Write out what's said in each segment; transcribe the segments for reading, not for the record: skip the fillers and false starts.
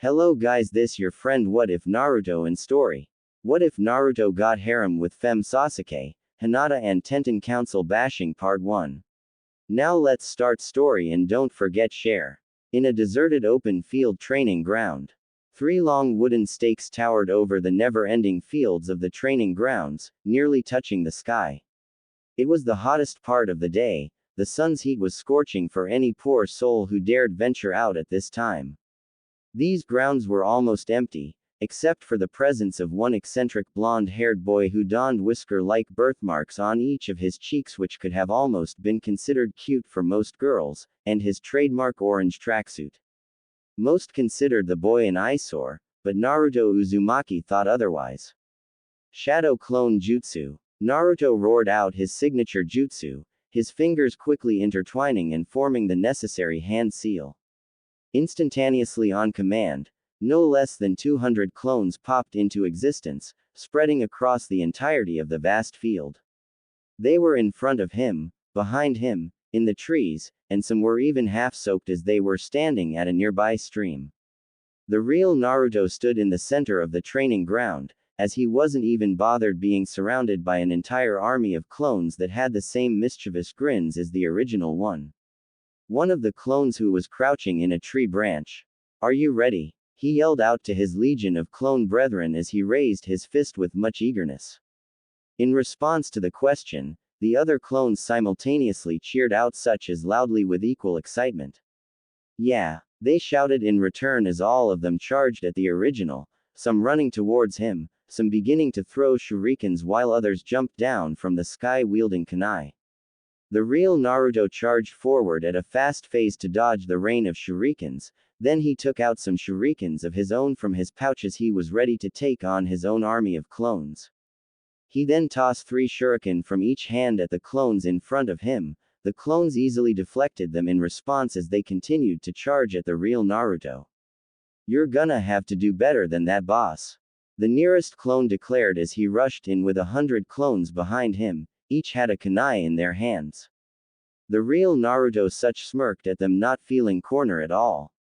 Hello guys, this your friend What If Naruto and story. What if Naruto got harem with FemSasuke, Hinata and Tenten council bashing part 1. Now let's start story and don't forget share. In a deserted open field training ground. 3 long wooden stakes towered over the never-ending fields of the training grounds, nearly touching the sky. It was the hottest part of the day, the sun's heat was scorching for any poor soul who dared venture out at this time. These grounds were almost empty, except for the presence of one eccentric blonde-haired boy who donned whisker-like birthmarks on each of his cheeks which could have almost been considered cute for most girls, and his trademark orange tracksuit. Most considered the boy an eyesore, but Naruto Uzumaki thought otherwise. Shadow Clone Jutsu. Naruto roared out his signature jutsu, his fingers quickly intertwining and forming the necessary hand seal. Instantaneously on command, no less than 200 clones popped into existence, spreading across the entirety of the vast field. They were in front of him, behind him, in the trees, and some were even half-soaked as they were standing at a nearby stream. The real Naruto stood in the center of the training ground, as he wasn't even bothered being surrounded by an entire army of clones that had the same mischievous grins as the original one. One of the clones who was crouching in a tree branch. "Are you ready?" he yelled out to his legion of clone brethren as he raised his fist with much eagerness. In response to the question, the other clones simultaneously cheered out such as loudly with equal excitement. "Yeah," they shouted in return as all of them charged at the original, some running towards him, some beginning to throw shurikens while others jumped down from the sky wielding kunai. The real Naruto charged forward at a fast pace to dodge the rain of shurikens, then he took out some shurikens of his own from his pouches. He was ready to take on his own army of clones. He then tossed 3 shuriken from each hand at the clones in front of him. The clones easily deflected them in response as they continued to charge at the real Naruto. "You're gonna have to do better than that, boss," the nearest clone declared as he rushed in with 100 clones behind him. Each had a kunai in their hands. The real Naruto such smirked at them, not feeling corner at all.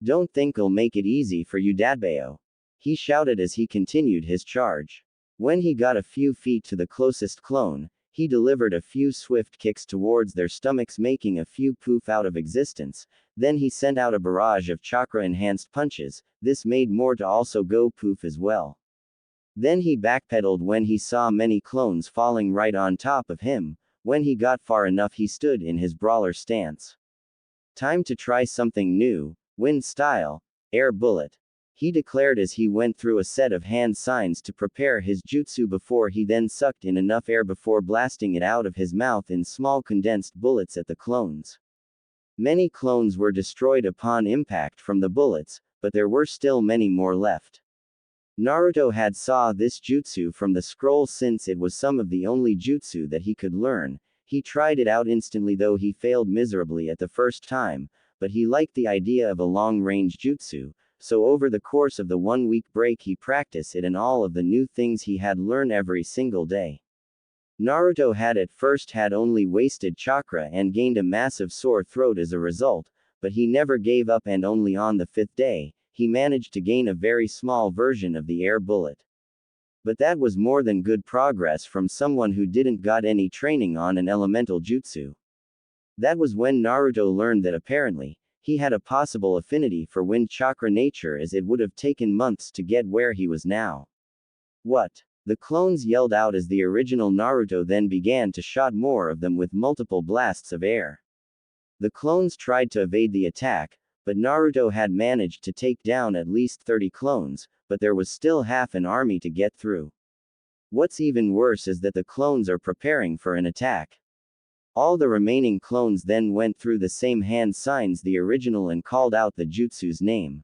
"Don't think I'll make it easy for you, Dadbayo," he shouted as he continued his charge. When he got a few feet to the closest clone, he delivered a few swift kicks towards their stomachs, making a few poof out of existence. Then he sent out a barrage of chakra-enhanced punches. This made more to also go poof as well. Then he backpedaled when he saw many clones falling right on top of him. When he got far enough, he stood in his brawler stance. "Time to try something new, wind style, air bullet," he declared as he went through a set of hand signs to prepare his jutsu before he then sucked in enough air before blasting it out of his mouth in small condensed bullets at the clones. Many clones were destroyed upon impact from the bullets, but there were still many more left. Naruto had saw this jutsu from the scroll since it was some of the only jutsu that he could learn. He tried it out instantly, though he failed miserably at the first time, but he liked the idea of a long-range jutsu, so over the course of the 1-week break he practiced it and all of the new things he had learned every single day. Naruto had at first had only wasted chakra and gained a massive sore throat as a result, but he never gave up, and only on the 5th day, he managed to gain a very small version of the air bullet. But that was more than good progress from someone who didn't got any training on an elemental jutsu. That was when Naruto learned that apparently, he had a possible affinity for wind chakra nature, as it would have taken months to get where he was now. "What?" the clones yelled out as the original Naruto then began to shot more of them with multiple blasts of air. The clones tried to evade the attack, but Naruto had managed to take down at least 30 clones, but there was still half an army to get through. What's even worse is that the clones are preparing for an attack. All the remaining clones then went through the same hand signs the original and called out the jutsu's name.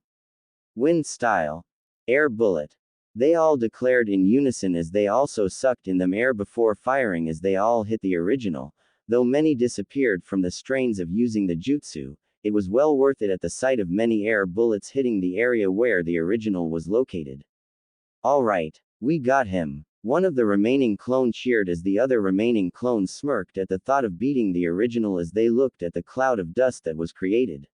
"Wind style. Air bullet." They all declared in unison as they also sucked in them air before firing as they all hit the original. Though many disappeared from the strains of using the jutsu, it was well worth it at the sight of many air bullets hitting the area where the original was located. "Alright, we got him." One of the remaining clone cheered as the other remaining clones smirked at the thought of beating the original as they looked at the cloud of dust that was created.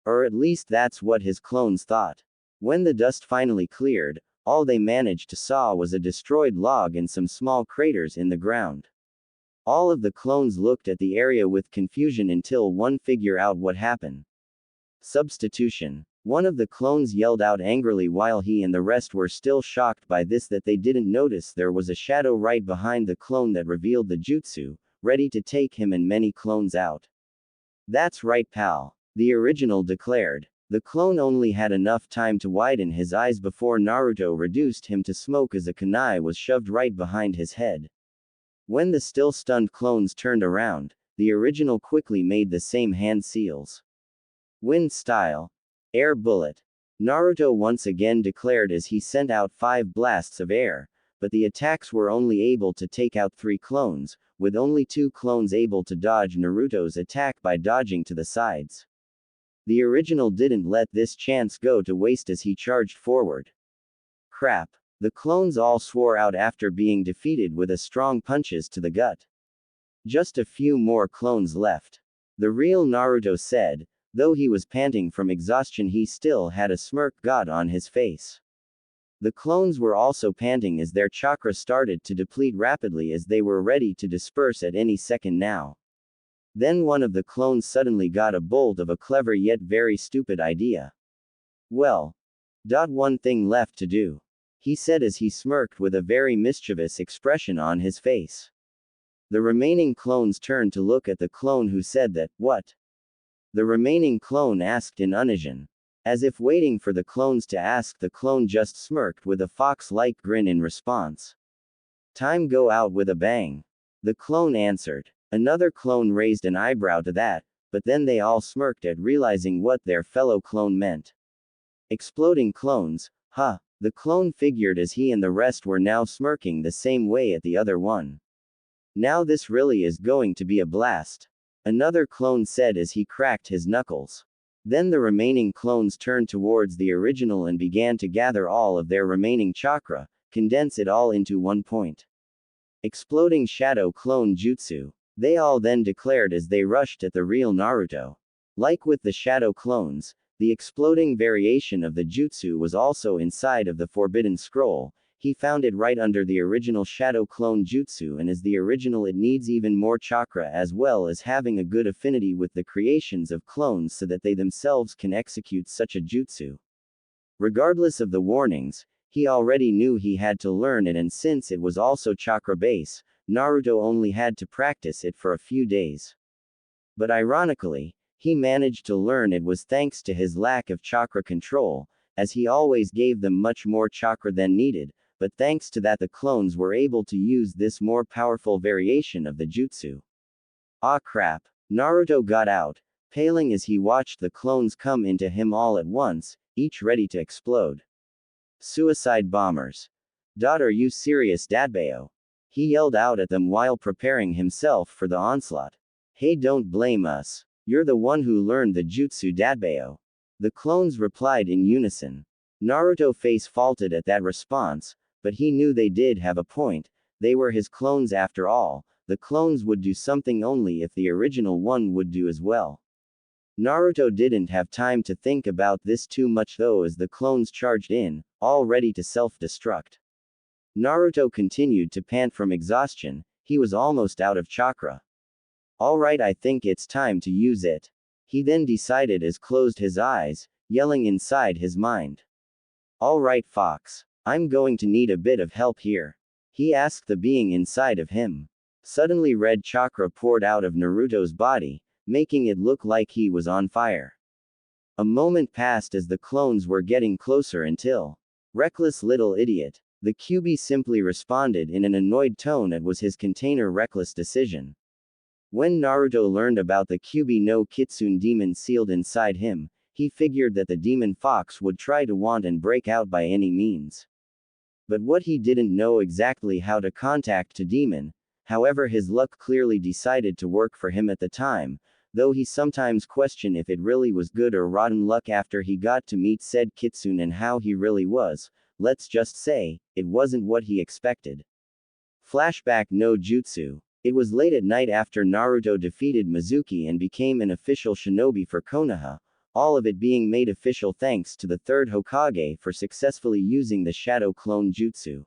Or at least that's what his clones thought. When the dust finally cleared, all they managed to saw was a destroyed log and some small craters in the ground. All of the clones looked at the area with confusion until one figured out what happened. Substitution. One of the clones yelled out angrily while he and the rest were still shocked by this that they didn't notice there was a shadow right behind the clone that revealed the jutsu, ready to take him and many clones out. That's right, pal, the original declared. The clone only had enough time to widen his eyes before Naruto reduced him to smoke as a kunai was shoved right behind his head. When the still stunned clones turned around, the original quickly made the same hand seals. Wind style. Air bullet. Naruto once again declared as he sent out 5 blasts of air, but the attacks were only able to take out 3 clones, with only 2 clones able to dodge Naruto's attack by dodging to the sides. The original didn't let this chance go to waste as he charged forward. Crap. The clones all swore out after being defeated with a strong punches to the gut. Just a few more clones left. The real Naruto said, though he was panting from exhaustion, he still had a smirk god on his face. The clones were also panting as their chakra started to deplete rapidly as they were ready to disperse at any second now. Then one of the clones suddenly got a bolt of a clever yet very stupid idea. Well, one thing left to do, he said as he smirked with a very mischievous expression on his face. The remaining clones turned to look at the clone who said that, what? The remaining clone asked in unison. As if waiting for the clones to ask, the clone just smirked with a fox-like grin in response. Time go out with a bang. The clone answered. Another clone raised an eyebrow to that, but then they all smirked at realizing what their fellow clone meant. Exploding clones, huh? The clone figured as he and the rest were now smirking the same way at the other one. Now this really is going to be a blast. Another clone said as he cracked his knuckles. Then the remaining clones turned towards the original and began to gather all of their remaining chakra, condense it all into one point. Exploding shadow clone jutsu. They all then declared as they rushed at the real Naruto. Like with the shadow clones, the exploding variation of the jutsu was also inside of the forbidden scroll. He found it right under the original shadow clone jutsu, and as the original it needs even more chakra as well as having a good affinity with the creations of clones so that they themselves can execute such a jutsu. Regardless of the warnings, he already knew he had to learn it, and since it was also chakra base, Naruto only had to practice it for a few days. But ironically, he managed to learn it was thanks to his lack of chakra control, as he always gave them much more chakra than needed, but thanks to that the clones were able to use this more powerful variation of the jutsu. Ah crap. Naruto got out, paling as he watched the clones come into him all at once, each ready to explode. Suicide bombers. Are you serious, Dadbayo? He yelled out at them while preparing himself for the onslaught. Hey, don't blame us. You're the one who learned the jutsu, Dadbayo. The clones replied in unison. Naruto face faulted at that response, but he knew they did have a point. They were his clones after all. The clones would do something only if the original one would do as well. Naruto didn't have time to think about this too much though as the clones charged in, all ready to self-destruct. Naruto continued to pant from exhaustion. He was almost out of chakra. Alright, I think it's time to use it. He then decided as closed his eyes, yelling inside his mind. Alright, Fox. I'm going to need a bit of help here. He asked the being inside of him. Suddenly red chakra poured out of Naruto's body, making it look like he was on fire. A moment passed as the clones were getting closer until. Reckless little idiot. The Kyuubi simply responded in an annoyed tone. It was his container reckless decision. When Naruto learned about the Kyuubi no Kitsune demon sealed inside him, he figured that the demon fox would try to want and break out by any means. But what he didn't know exactly how to contact to demon, however his luck clearly decided to work for him at the time, though he sometimes questioned if it really was good or rotten luck after he got to meet said Kitsune and how he really was, let's just say, it wasn't what he expected. Flashback no Jutsu. It was late at night after Naruto defeated Mizuki and became an official shinobi for Konoha. all of it being made official thanks to the third Hokage for successfully using the Shadow Clone Jutsu.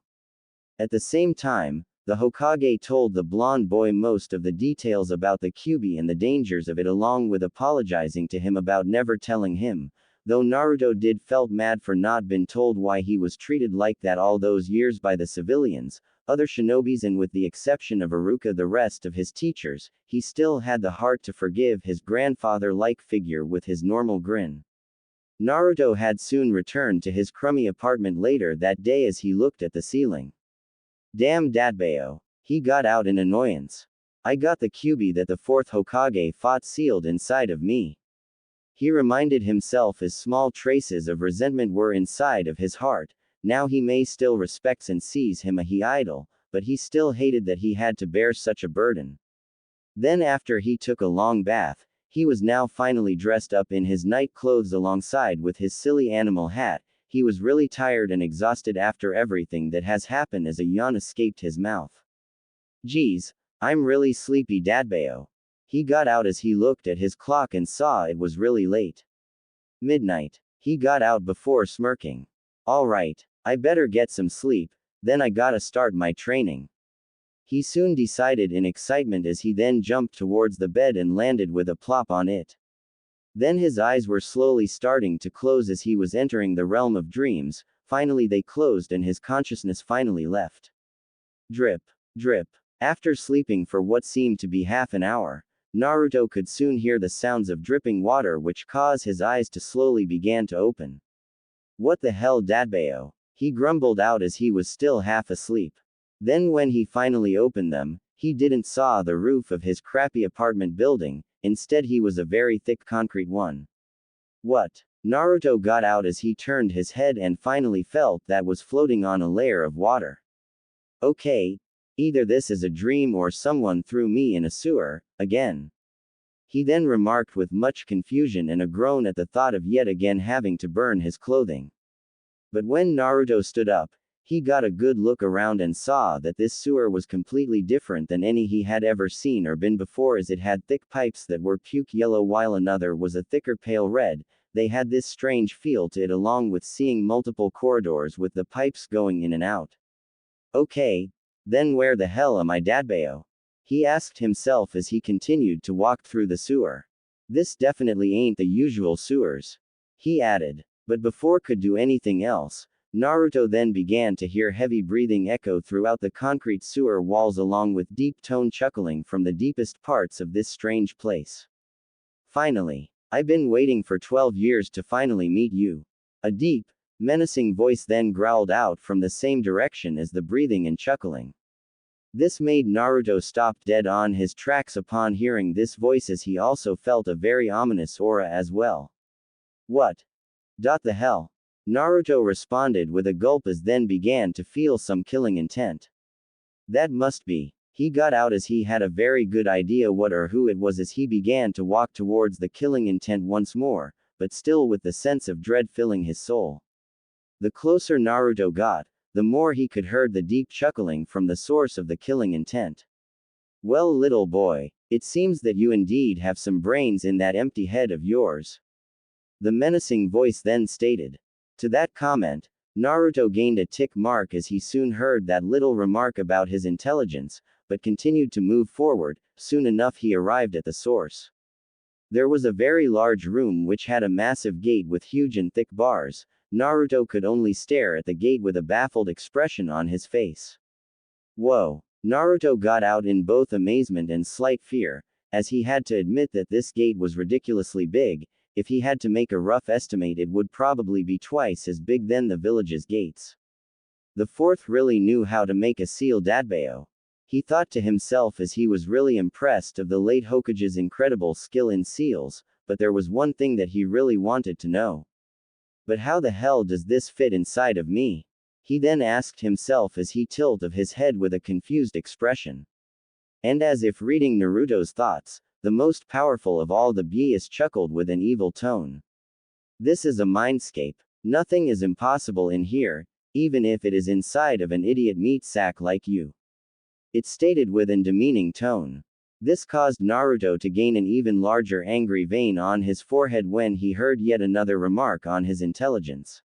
At the same time, the Hokage told the blonde boy most of the details about the Kyuubi and the dangers of it, along with apologizing to him about never telling him, though Naruto did felt mad for not been told why he was treated like that all those years by the civilians, other shinobis, and with the exception of Iruka the rest of his teachers, he still had the heart to forgive his grandfather-like figure with his normal grin. Naruto had soon returned to his crummy apartment later that day as he looked at the ceiling. Damn Datbeo. He got out in annoyance. I got the Kyuubi that the fourth Hokage fought sealed inside of me. He reminded himself as small traces of resentment were inside of his heart. Now he may still respects and sees him a he idol, but he still hated that he had to bear such a burden. Then after he took a long bath, he was now finally dressed up in his night clothes alongside with his silly animal hat. He was really tired and exhausted after everything that has happened as a yawn escaped his mouth. Geez, I'm really sleepy, Datbeo. He got out as he looked at his clock and saw it was really late. Midnight. He got out before smirking. Alright, I better get some sleep, then I gotta start my training. He soon decided in excitement as he then jumped towards the bed and landed with a plop on it. Then his eyes were slowly starting to close as he was entering the realm of dreams. Finally they closed and his consciousness finally left. Drip. Drip. After sleeping for what seemed to be half an hour, Naruto could soon hear the sounds of dripping water which caused his eyes to slowly begin to open. What the hell, Datbeo? He grumbled out as he was still half asleep. Then when he finally opened them, he didn't saw the roof of his crappy apartment building, instead he was a very thick concrete one. What? Naruto got out as he turned his head and finally felt that was floating on a layer of water. Okay. Either this is a dream or someone threw me in a sewer, again. He then remarked with much confusion and a groan at the thought of yet again having to burn his clothing. But when Naruto stood up, he got a good look around and saw that this sewer was completely different than any he had ever seen or been before, as it had thick pipes that were puke yellow while another was a thicker pale red. They had this strange feel to it, along with seeing multiple corridors with the pipes going in and out. Okay, then where the hell am I, Datbeo? He asked himself as he continued to walk through the sewer. This definitely ain't the usual sewers, he added. But before could do anything else, Naruto then began to hear heavy breathing echo throughout the concrete sewer walls, along with deep tone chuckling from the deepest parts of this strange place. Finally, I've been waiting for 12 years to finally meet you. A deep, menacing voice then growled out from the same direction as the breathing and chuckling. This made Naruto stop dead on his tracks upon hearing this voice, as he also felt a very ominous aura as well. What? The hell? Naruto responded with a gulp as then began to feel some killing intent. That must be. He got out as he had a very good idea what or who it was as he began to walk towards the killing intent once more, but still with the sense of dread filling his soul. The closer Naruto got, the more he could heard the deep chuckling from the source of the killing intent. Well, little boy, it seems that you indeed have some brains in that empty head of yours. The menacing voice then stated. To that comment, Naruto gained a tick mark as he soon heard that little remark about his intelligence, but continued to move forward. Soon enough he arrived at the source. There was a very large room which had a massive gate with huge and thick bars. Naruto could only stare at the gate with a baffled expression on his face. Whoa! Naruto got out in both amazement and slight fear, as he had to admit that this gate was ridiculously big. If he had to make a rough estimate, it would probably be twice as big than the village's gates. The fourth really knew how to make a seal, Datbeo. He thought to himself as he was really impressed of the late Hokage's incredible skill in seals, but there was one thing that he really wanted to know. But how the hell does this fit inside of me? He then asked himself as he tilted his head with a confused expression. And as if reading Naruto's thoughts, the most powerful of all the beasts chuckled with an evil tone. This is a mindscape. Nothing is impossible in here, even if it is inside of an idiot meat sack like you. It stated with an demeaning tone. This caused Naruto to gain an even larger angry vein on his forehead when he heard yet another remark on his intelligence.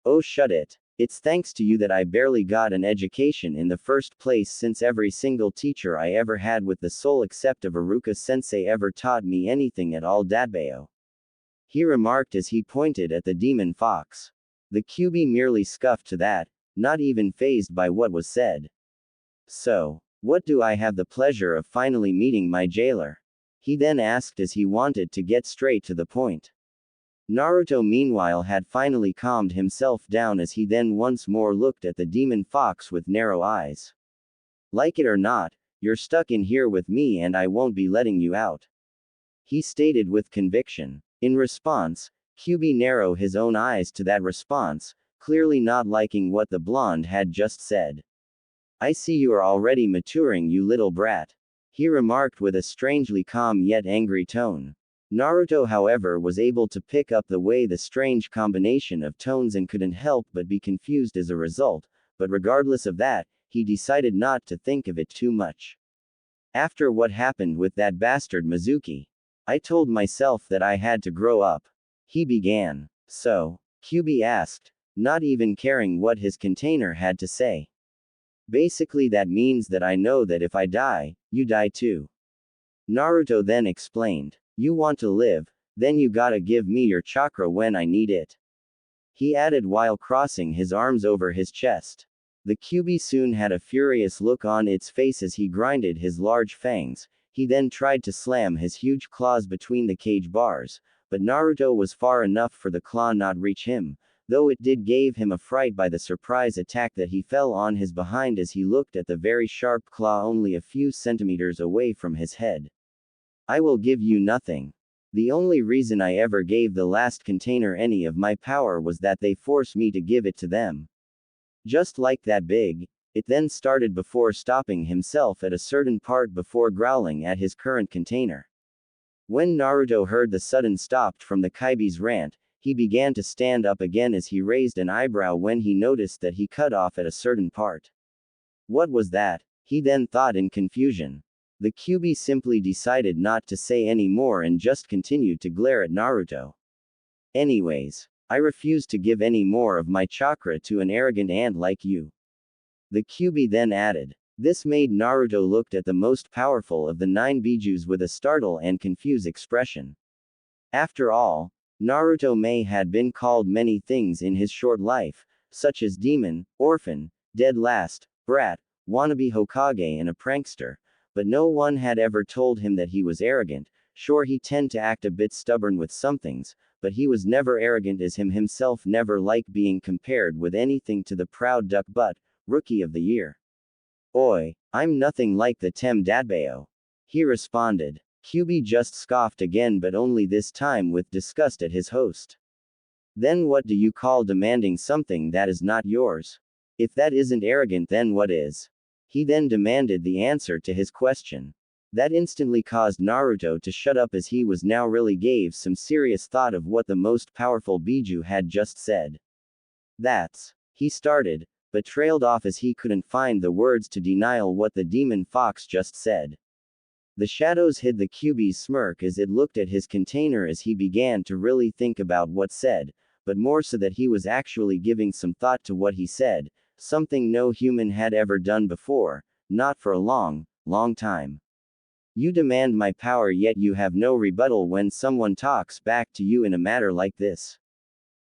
Oh, shut it. It's thanks to you that I barely got an education in the first place, since every single teacher I ever had, with the sole except of Iruka-sensei, ever taught me anything at all. Dadbeo. He remarked as he pointed at the demon fox. The QB merely scoffed to that, not even fazed by what was said. So, what do I have the pleasure of finally meeting my jailer? He then asked as he wanted to get straight to the point. Naruto meanwhile had finally calmed himself down as he then once more looked at the demon fox with narrow eyes. Like it or not, you're stuck in here with me and I won't be letting you out, he stated with conviction. In response, QB narrowed his own eyes to that response, clearly not liking what the blonde had just said. I see you are already maturing, you little brat, he remarked with a strangely calm yet angry tone. Naruto, however, was able to pick up the way the strange combination of tones and couldn't help but be confused as a result, but regardless of that, he decided not to think of it too much. After what happened with that bastard Mizuki, I told myself that I had to grow up, he began. So? QB asked, not even caring what his container had to say. Basically that means that I know that if I die, you die too, Naruto then explained. You want to live, then you gotta give me your chakra when I need it, he added while crossing his arms over his chest. The QB soon had a furious look on its face as he grinded his large fangs. He then tried to slam his huge claws between the cage bars, but Naruto was far enough for the claw not reach him, though it did give him a fright by the surprise attack that he fell on his behind as he looked at the very sharp claw only a few centimeters away from his head. I will give you nothing. The only reason I ever gave the last container any of my power was that they forced me to give it to them. Just like that big, it then started before stopping himself at a certain part before growling at his current container. When Naruto heard the sudden stop from the Kaibi's rant, he began to stand up again as he raised an eyebrow when he noticed that he cut off at a certain part. What was that? He then thought in confusion. The QB simply decided not to say any more and just continued to glare at Naruto. Anyways, I refuse to give any more of my chakra to an arrogant ant like you, the QB then added. This made Naruto looked at the most powerful of the 9 bijus with a startled and confused expression. After all, Naruto may had been called many things in his short life, such as demon, orphan, dead last, brat, wannabe Hokage and a prankster, but no one had ever told him that he was arrogant. Sure, he tended to act a bit stubborn with some things, but he was never arrogant, as himself never liked being compared with anything to the proud duck butt, rookie of the year. Oi, I'm nothing like the Tem Dadbeo, he responded. QB just scoffed again, but only this time with disgust at his host. Then what do you call demanding something that is not yours? If that isn't arrogant, then what is? He then demanded the answer to his question. That instantly caused Naruto to shut up, as he was now really gave some serious thought of what the most powerful Biju had just said. He started, but trailed off as he couldn't find the words to denial what the demon fox just said. The shadows hid the QB's smirk as it looked at his container as he began to really think about what said, but more so that he was actually giving some thought to what he said, something no human had ever done before, not for a long, long time. You demand my power, yet you have no rebuttal when someone talks back to you in a matter like this,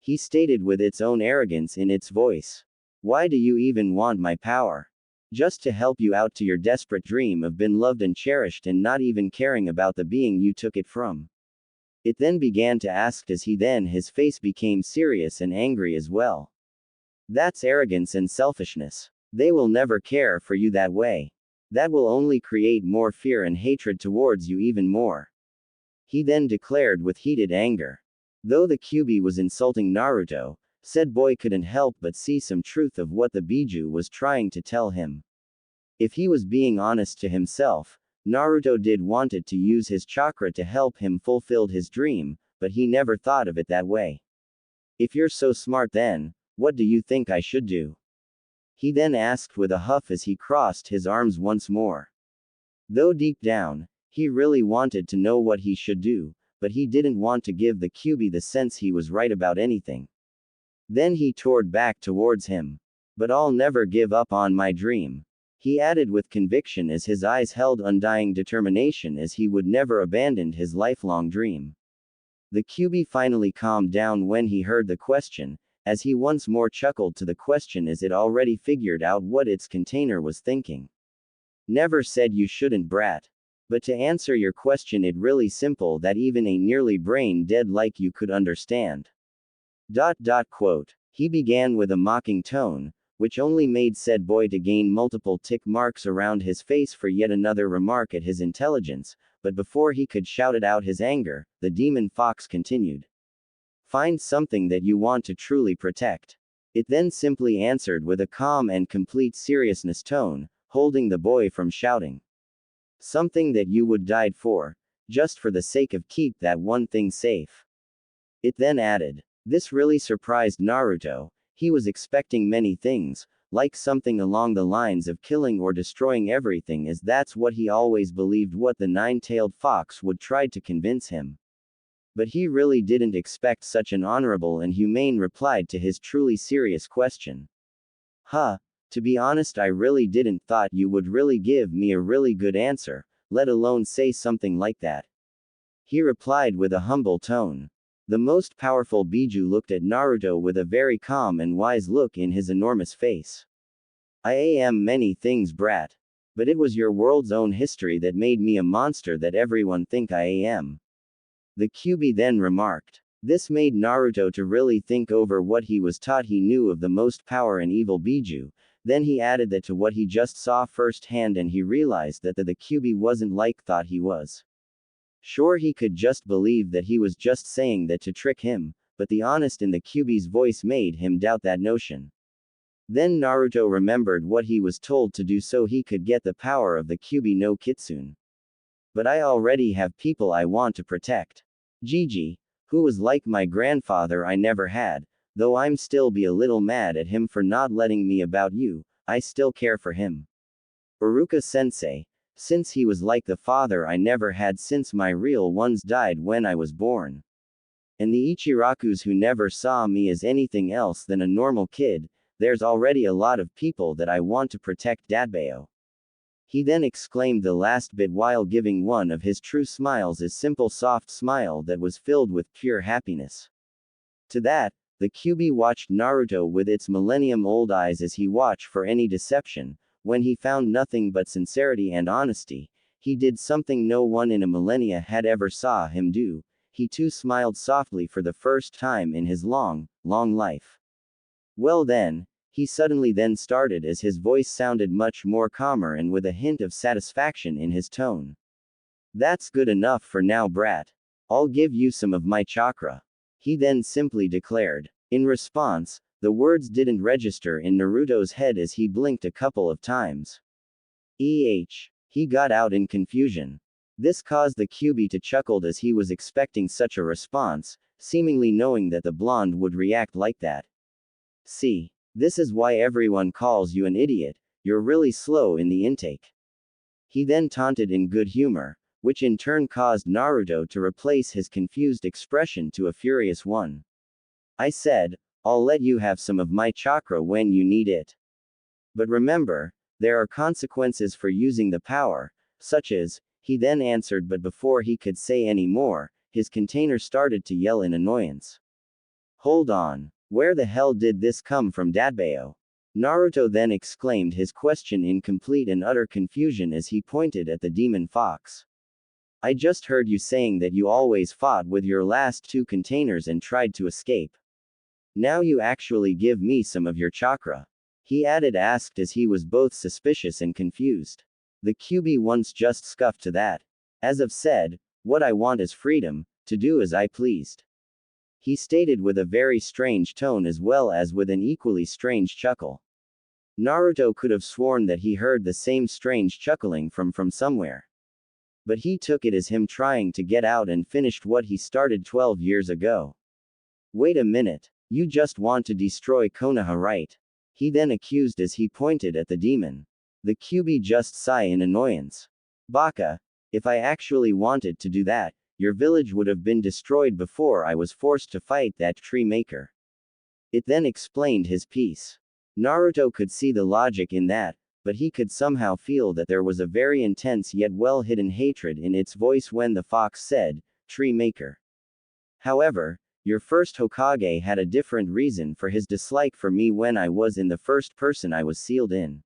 he stated with its own arrogance in its voice. Why do you even want my power? Just to help you out to your desperate dream of being loved and cherished and not even caring about the being you took it from? It then began to ask as his face became serious and angry as well. That's arrogance and selfishness. They will never care for you that way. That will only create more fear and hatred towards you even more, he then declared with heated anger. Though the QB was insulting Naruto, said boy couldn't help but see some truth of what the Biju was trying to tell him. If he was being honest to himself, Naruto did wanted to use his chakra to help him fulfill his dream, but he never thought of it that way. If you're so smart, then what do you think I should do? He then asked with a huff as he crossed his arms once more. Though deep down, he really wanted to know what he should do, but he didn't want to give the QB the sense he was right about anything. Then he toured back towards him. But I'll never give up on my dream. He added with conviction as his eyes held undying determination as he would never abandon his lifelong dream. The QB finally calmed down when he heard the question, as he once more chuckled to the question as it already figured out what its container was thinking. Never said you shouldn't, brat. But to answer your question, it really simple that even a nearly brain dead like you could understand. Quote. He began with a mocking tone, which only made said boy to gain multiple tick marks around his face for yet another remark at his intelligence, but before he could shout it out his anger, the demon fox continued. Find something that you want to truly protect. It then simply answered with a calm and complete seriousness tone, holding the boy from shouting. Something that you would die for, just for the sake of keep that one thing safe. It then added. This really surprised Naruto. He was expecting many things, like something along the lines of killing or destroying everything, as that's what he always believed what the nine-tailed fox would try to convince him. But he really didn't expect such an honorable and humane reply to his truly serious question. To be honest, I really didn't thought you would really give me a really good answer, let alone say something like that. He replied with a humble tone. The most powerful Biju looked at Naruto with a very calm and wise look in his enormous face. I am many things, brat. But it was your world's own history that made me a monster that everyone think I am. The QB then remarked. This made Naruto to really think over what he was taught he knew of the most power and evil Biju. Then he added that to what he just saw firsthand, and he realized that the QB wasn't like thought he was. Sure, he could just believe that he was just saying that to trick him, but the honest in the QB's voice made him doubt that notion. Then Naruto remembered what he was told to do so he could get the power of the QB no Kitsune. But I already have people I want to protect. Gigi, who was like my grandfather I never had, though I'm still be a little mad at him for not letting me about you, I still care for him. Uruka-sensei, since he was like the father I never had since my real ones died when I was born. And the Ichirakus who never saw me as anything else than a normal kid, there's already a lot of people that I want to protect, Dadbeo. He then exclaimed the last bit while giving one of his true smiles, a simple soft smile that was filled with pure happiness. To that, the QB watched Naruto with its millennium-old eyes as he watched for any deception. When he found nothing but sincerity and honesty, he did something no one in a millennia had ever saw him do. He too smiled softly for the first time in his long life. Well then, he suddenly then started as his voice sounded much more calmer and with a hint of satisfaction in his tone. That's good enough for now, brat. I'll give you some of my chakra. He then simply declared. In response, the words didn't register in Naruto's head as he blinked a couple of times. He got out in confusion. This caused the QB to chuckle as he was expecting such a response, seemingly knowing that the blonde would react like that. See, this is why everyone calls you an idiot, you're really slow in the intake. He then taunted in good humor, which in turn caused Naruto to replace his confused expression to a furious one. I said, I'll let you have some of my chakra when you need it. But remember, there are consequences for using the power, such as, he then answered, but before he could say any more, his container started to yell in annoyance. Hold on, where the hell did this come from, Dadbeo? Naruto then exclaimed his question in complete and utter confusion as he pointed at the demon fox. I just heard you saying that you always fought with your last two containers and tried to escape. Now you actually give me some of your chakra. He asked as he was both suspicious and confused. The QB once just scuffed to that. As I've said, what I want is freedom, to do as I pleased. He stated with a very strange tone as well as with an equally strange chuckle. Naruto could have sworn that he heard the same strange chuckling from somewhere. But he took it as him trying to get out and finished what he started 12 years ago. Wait a minute, you just want to destroy Konoha, right? He then accused as he pointed at the demon. The QB just sighed in annoyance. Baka, if I actually wanted to do that, your village would have been destroyed before I was forced to fight that tree maker. It then explained his piece. Naruto could see the logic in that, but he could somehow feel that there was a very intense yet well-hidden hatred in its voice when the fox said, "Tree maker." However, your first Hokage had a different reason for his dislike for me when I was in the first person I was sealed in.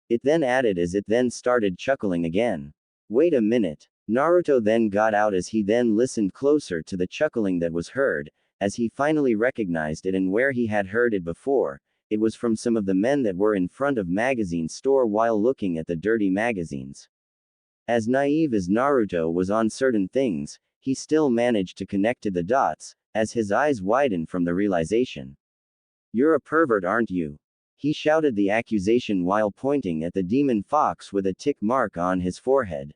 It then added as it then started chuckling again. Wait a minute. Naruto then got out as he then listened closer to the chuckling that was heard, as he finally recognized it and where he had heard it before. It was from some of the men that were in front of magazine store while looking at the dirty magazines. As naive as Naruto was on certain things, he still managed to connect to the dots, as his eyes widened from the realization. You're a pervert, aren't you? He shouted the accusation while pointing at the demon fox with a tick mark on his forehead.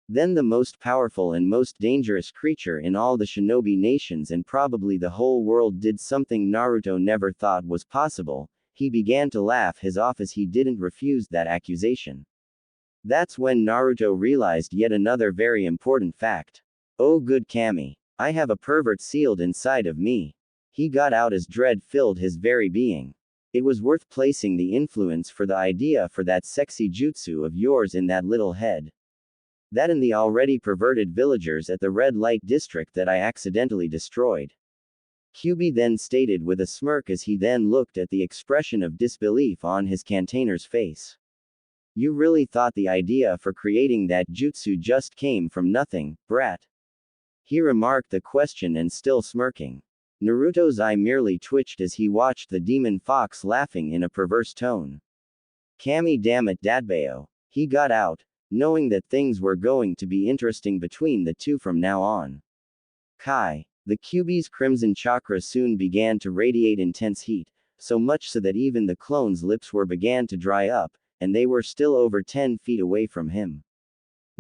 Then the most powerful and most dangerous creature in all the shinobi nations and probably the whole world did something Naruto never thought was possible. He began to laugh his off as he didn't refuse that accusation. That's when Naruto realized yet another very important fact. Oh good Kami. I have a pervert sealed inside of me. He got out as dread filled his very being. It was worth placing the influence for the idea for that sexy jutsu of yours in that little head. That and the already perverted villagers at the red light district that I accidentally destroyed. Kyuubi then stated with a smirk as he then looked at the expression of disbelief on his cantainer's face. You really thought the idea for creating that jutsu just came from nothing, brat? He remarked the question and still smirking. Naruto's eye merely twitched as he watched the demon fox laughing in a perverse tone. Kami damn it Datbeo. He got out, knowing that things were going to be interesting between the two from now on. Kai. The Kyuubi's crimson chakra soon began to radiate intense heat, so much so that even the clone's lips were began to dry up, and they were still over 10 feet away from him.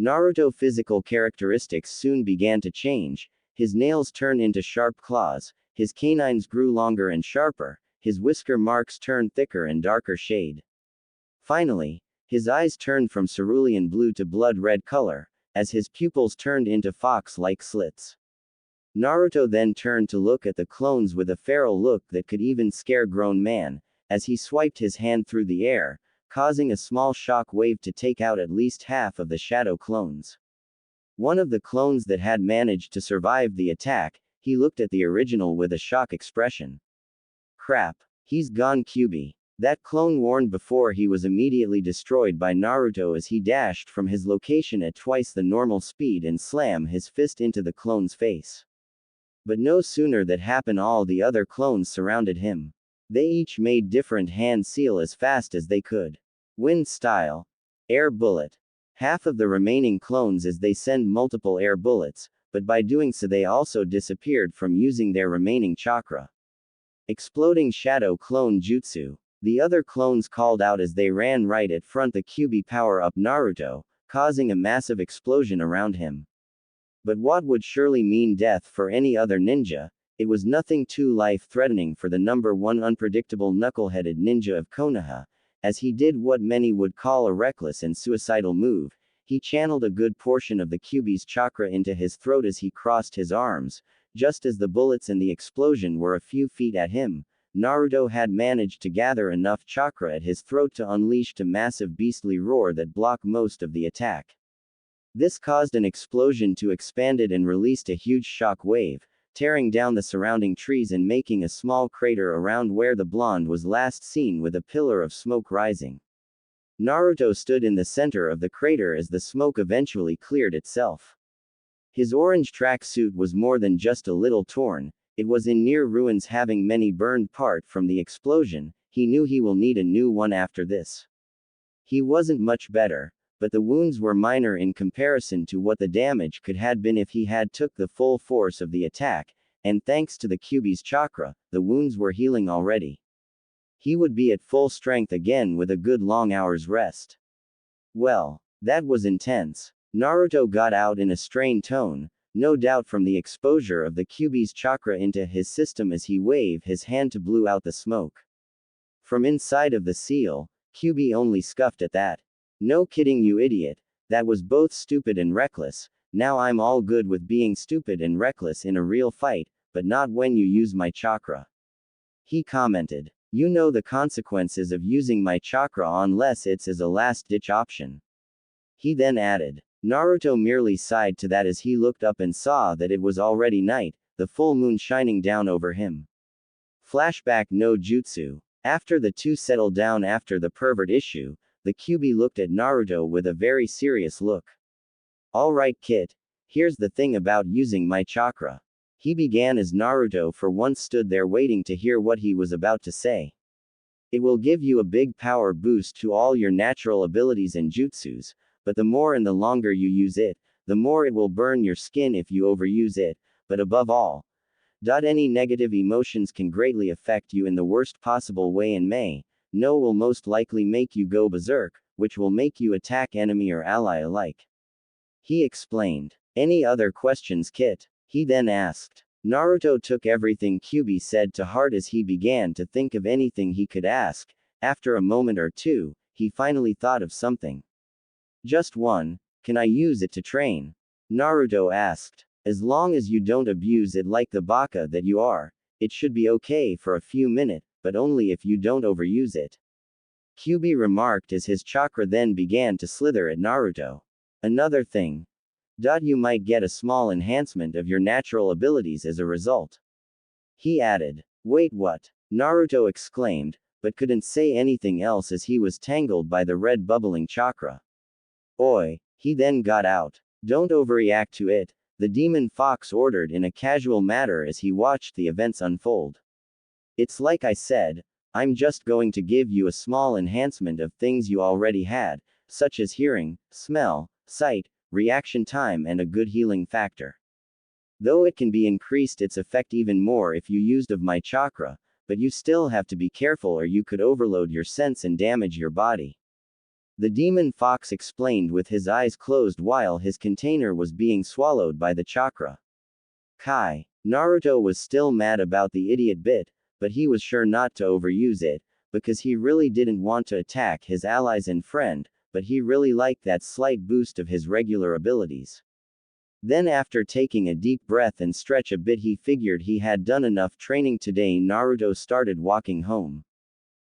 Naruto's physical characteristics soon began to change. His nails turned into sharp claws, his canines grew longer and sharper, his whisker marks turned thicker and darker shade. Finally, his eyes turned from cerulean blue to blood red color, as his pupils turned into fox-like slits. Naruto then turned to look at the clones with a feral look that could even scare grown man, as he swiped his hand through the air, causing a small shock wave to take out at least half of the shadow clones. One of the clones that had managed to survive the attack, he looked at the original with a shock expression. Crap. He's gone Kyuubi. That clone warned before he was immediately destroyed by Naruto as he dashed from his location at twice the normal speed and slammed his fist into the clone's face. But no sooner that happened all the other clones surrounded him. They each made different hand seal as fast as they could. Wind style. Air bullet. Half of the remaining clones as they send multiple air bullets, but by doing so they also disappeared from using their remaining chakra. Exploding shadow clone jutsu. The other clones called out as they ran right at front the Kyuubi power-up Naruto, causing a massive explosion around him. But what would surely mean death for any other ninja, it was nothing too life-threatening for the number one unpredictable knuckle-headed ninja of Konoha, as he did what many would call a reckless and suicidal move. He channeled a good portion of the Kyuubi's chakra into his throat as he crossed his arms. Just as the bullets and the explosion were a few feet at him, Naruto had managed to gather enough chakra at his throat to unleash a massive beastly roar that blocked most of the attack. This caused an explosion to expand it and released a huge shock wave, tearing down the surrounding trees and making a small crater around where the blonde was last seen with a pillar of smoke rising. Naruto stood in the center of the crater as the smoke eventually cleared itself. His orange tracksuit was more than just a little torn, it was in near ruins having many burned part from the explosion. He knew he will need a new one after this. He wasn't much better, but the wounds were minor in comparison to what the damage could had been if he had took the full force of the attack, and thanks to the Kyuubi's chakra, the wounds were healing already. He would be at full strength again with a good long hour's rest. Well, that was intense. Naruto got out in a strained tone, no doubt from the exposure of the Kyuubi's chakra into his system as he waved his hand to blow out the smoke. From inside of the seal, Kyuubi only scoffed at that. No kidding you idiot, That was both stupid and reckless. Now I'm all good with being stupid and reckless in a real fight, but not when you use my chakra. He commented. You know the consequences of using my chakra unless it's as a last-ditch option. He then added. Naruto merely sighed to that as he looked up and saw that it was already night, the full moon shining down over him. Flashback no jutsu. After the two settled down after the pervert issue, the Kyuubi looked at Naruto with a very serious look. Alright kid. Here's the thing about using my chakra. He began as Naruto for once stood there waiting to hear what he was about to say. It will give you a big power boost to all your natural abilities and jutsus, but the more and the longer you use it, the more it will burn your skin if you overuse it, but above all, any negative emotions can greatly affect you in the worst possible way and will most likely make you go berserk, which will make you attack enemy or ally alike. He explained. Any other questions Kit? He then asked. Naruto took everything Kyuubi said to heart as he began to think of anything he could ask. After a moment or two, he finally thought of something. Just one, can I use it to train? Naruto asked. As long as you don't abuse it like the baka that you are, it should be okay for a few minutes, but only if you don't overuse it. Kyuubi remarked as his chakra then began to slither at Naruto. Another thing. You might get a small enhancement of your natural abilities as a result. He added. Wait what? Naruto exclaimed, but couldn't say anything else as he was tangled by the red bubbling chakra. Oi, he then got out. Don't overreact to it, the demon fox ordered in a casual manner as he watched the events unfold. It's like I said, I'm just going to give you a small enhancement of things you already had, such as hearing, smell, sight, reaction time and a good healing factor. Though it can be increased its effect even more if you used of my chakra, but you still have to be careful or you could overload your sense and damage your body. The demon fox explained with his eyes closed while his container was being swallowed by the chakra. Kai. Naruto was still mad about the idiot bit, but he was sure not to overuse it, because he really didn't want to attack his allies and friend, but he really liked that slight boost of his regular abilities. Then after taking a deep breath and stretch a bit he figured he had done enough training today. Naruto started walking home.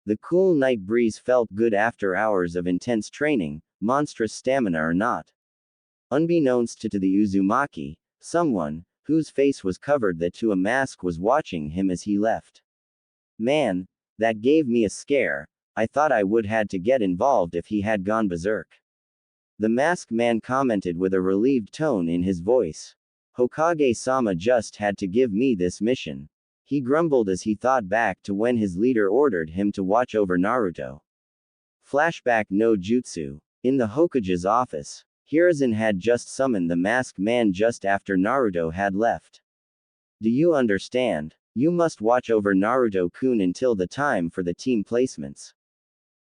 The cool night breeze felt good after hours of intense training, monstrous stamina or not. Unbeknownst to the Uzumaki, someone, whose face was covered to a mask was watching him as he left. Man, that gave me a scare. I thought I would had to get involved if he had gone berserk. The masked man commented with a relieved tone in his voice. Hokage-sama just had to give me this mission. He grumbled as he thought back to when his leader ordered him to watch over Naruto. Flashback no jutsu. In the Hokage's office, Hiruzen had just summoned the masked man just after Naruto had left. Do you understand? You must watch over Naruto-kun until the time for the team placements.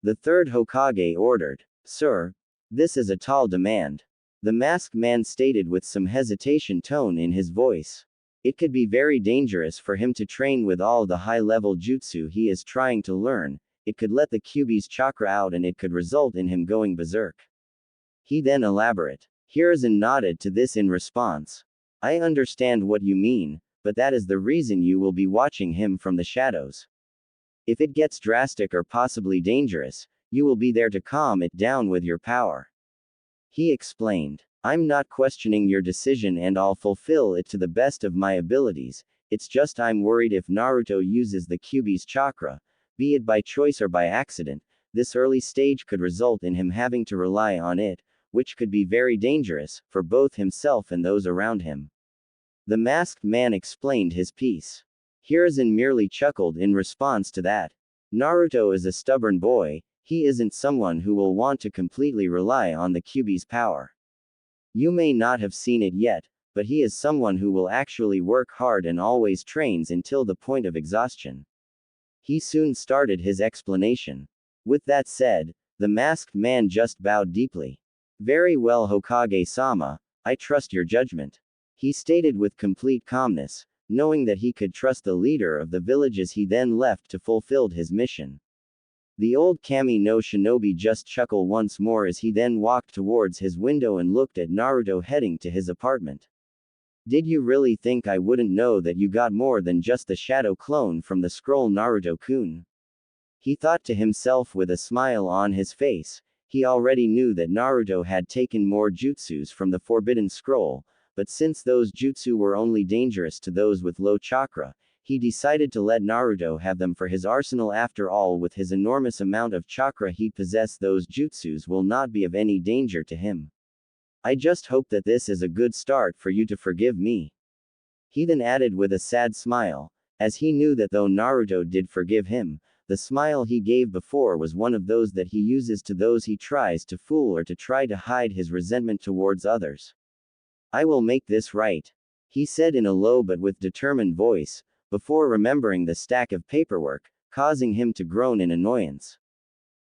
The third Hokage ordered. Sir, this is a tall demand. The masked man stated with some hesitation tone in his voice. It could be very dangerous for him to train with all the high-level jutsu he is trying to learn. It could let the Kyuubi's chakra out and it could result in him going berserk. He then elaborate. Hiruzen nodded to this in response. I understand what you mean, but that is the reason you will be watching him from the shadows. If it gets drastic or possibly dangerous, you will be there to calm it down with your power. He explained. I'm not questioning your decision and I'll fulfill it to the best of my abilities, it's just I'm worried if Naruto uses the Kyuubi's chakra, be it by choice or by accident, this early stage could result in him having to rely on it, which could be very dangerous, for both himself and those around him. The masked man explained his piece. Hiruzen merely chuckled in response to that. Naruto is a stubborn boy, he isn't someone who will want to completely rely on the Kyuubi's power. You may not have seen it yet, but he is someone who will actually work hard and always trains until the point of exhaustion. He soon started his explanation. With that said, the masked man just bowed deeply. Very well Hokage-sama, I trust your judgment. He stated with complete calmness, knowing that he could trust the leader of the village as he then left to fulfill his mission. The old Kami no Shinobi just chuckled once more as he then walked towards his window and looked at Naruto heading to his apartment. Did you really think I wouldn't know that you got more than just the shadow clone from the scroll, Naruto-kun? He thought to himself with a smile on his face. He already knew that Naruto had taken more jutsus from the Forbidden Scroll, but since those jutsu were only dangerous to those with low chakra, he decided to let Naruto have them for his arsenal. After all, with his enormous amount of chakra he possesses, those jutsus will not be of any danger to him. I just hope that this is a good start for you to forgive me. He then added with a sad smile, as he knew that though Naruto did forgive him, the smile he gave before was one of those that he uses to those he tries to fool or to try to hide his resentment towards others. I will make this right, he said in a low but with determined voice, before remembering the stack of paperwork, causing him to groan in annoyance.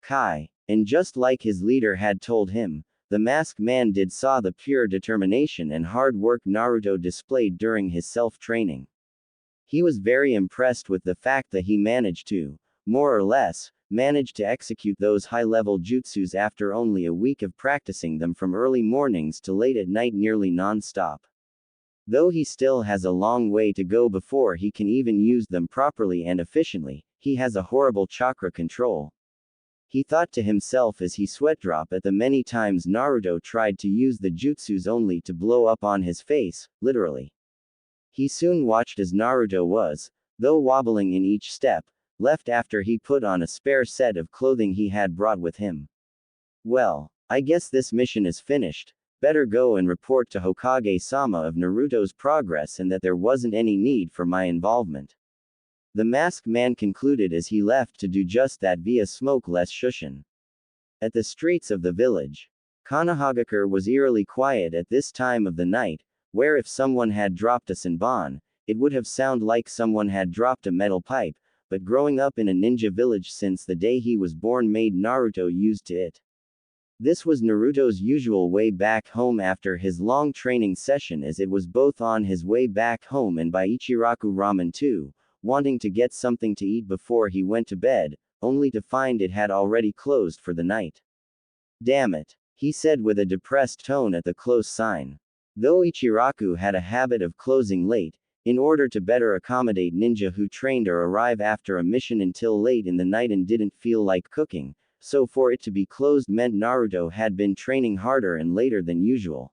Kai. And just like his leader had told him, the masked man did saw the pure determination and hard work Naruto displayed during his self-training. He was very impressed with the fact that he managed to, more or less, manage to execute those high-level jutsus after only a week of practicing them from early mornings to late at night nearly non-stop. Though he still has a long way to go before he can even use them properly and efficiently, he has a horrible chakra control. He thought to himself as he sweat drop at the many times Naruto tried to use the jutsus only to blow up on his face, literally. He soon watched as Naruto was, though wobbling in each step, left after he put on a spare set of clothing he had brought with him. Well, I guess this mission is finished. Better go and report to Hokage-sama of Naruto's progress and that there wasn't any need for my involvement. The masked man concluded as he left to do just that via smokeless shushin. At the streets of the village, Konohagakure was eerily quiet at this time of the night, where if someone had dropped a senbon, it would have sounded like someone had dropped a metal pipe, but growing up in a ninja village since the day he was born made Naruto used to it. This was Naruto's usual way back home after his long training session, as it was both on his way back home and by Ichiraku Ramen too, wanting to get something to eat before he went to bed, only to find it had already closed for the night. Damn it, he said with a depressed tone at the close sign. Though Ichiraku had a habit of closing late, in order to better accommodate ninja who trained or arrive after a mission until late in the night and didn't feel like cooking, so for it to be closed meant Naruto had been training harder and later than usual.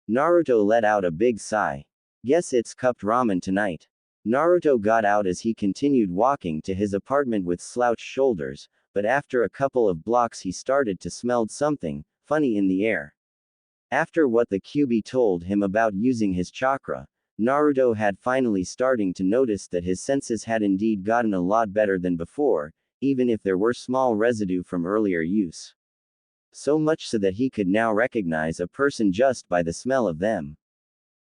Naruto let out a big sigh. Guess it's cupped ramen tonight. Naruto got out as he continued walking to his apartment with slouched shoulders, but after a couple of blocks he started to smell something funny in the air. After what the Kyuubi told him about using his chakra, Naruto had finally starting to notice that his senses had indeed gotten a lot better than before, even if there were small residue from earlier use. So much so that he could now recognize a person just by the smell of them.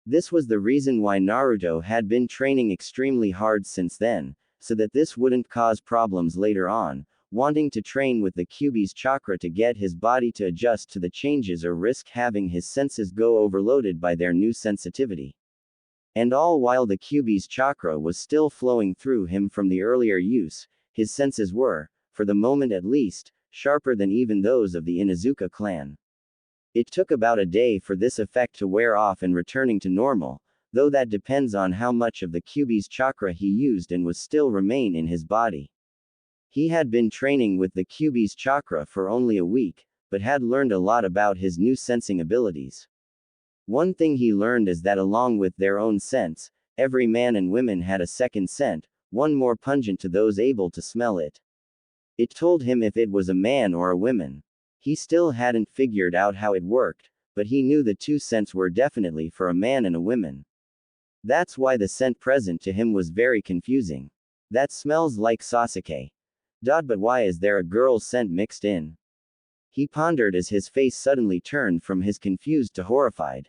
This was the reason why Naruto had been training extremely hard since then, so that this wouldn't cause problems later on, wanting to train with the Kyuubi's chakra to get his body to adjust to the changes or risk having his senses go overloaded by their new sensitivity. And all while the Kyuubi's chakra was still flowing through him from the earlier use, his senses were, for the moment at least, sharper than even those of the Inuzuka clan. It took about a day for this effect to wear off and returning to normal, though that depends on how much of the Kyuubi's chakra he used and was still remain in his body. He had been training with the Kyuubi's chakra for only a week, but had learned a lot about his new sensing abilities. One thing he learned is that along with their own sense, every man and woman had a second scent, one more pungent to those able to smell it. It told him if it was a man or a woman. He still hadn't figured out how it worked, but he knew the two scents were definitely for a man and a woman. That's why the scent present to him was very confusing. That smells like Sasuke. But why is there a girl's scent mixed in? He pondered as his face suddenly turned from his confused to horrified.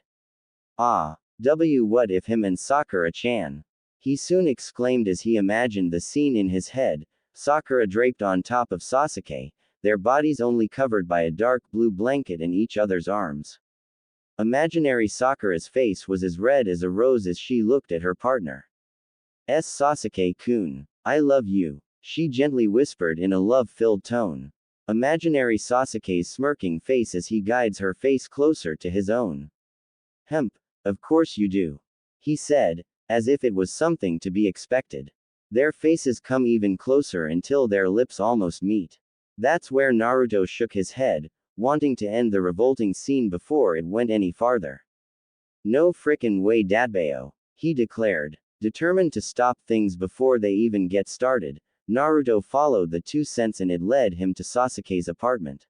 What if him and Sakura-chan? He soon exclaimed as he imagined the scene in his head, Sakura draped on top of Sasuke, their bodies only covered by a dark blue blanket in each other's arms. Imaginary Sakura's face was as red as a rose as she looked at her partner. Sasuke-kun, I love you. She gently whispered in a love-filled tone. Imaginary Sasuke's smirking face as he guides her face closer to his own. Hemp, of course you do. He said, as if it was something to be expected. Their faces come even closer until their lips almost meet. That's where Naruto shook his head, wanting to end the revolting scene before it went any farther. No frickin' way Datbayo, he declared. Determined to stop things before they even get started, Naruto followed the 2 cents and it led him to Sasuke's apartment.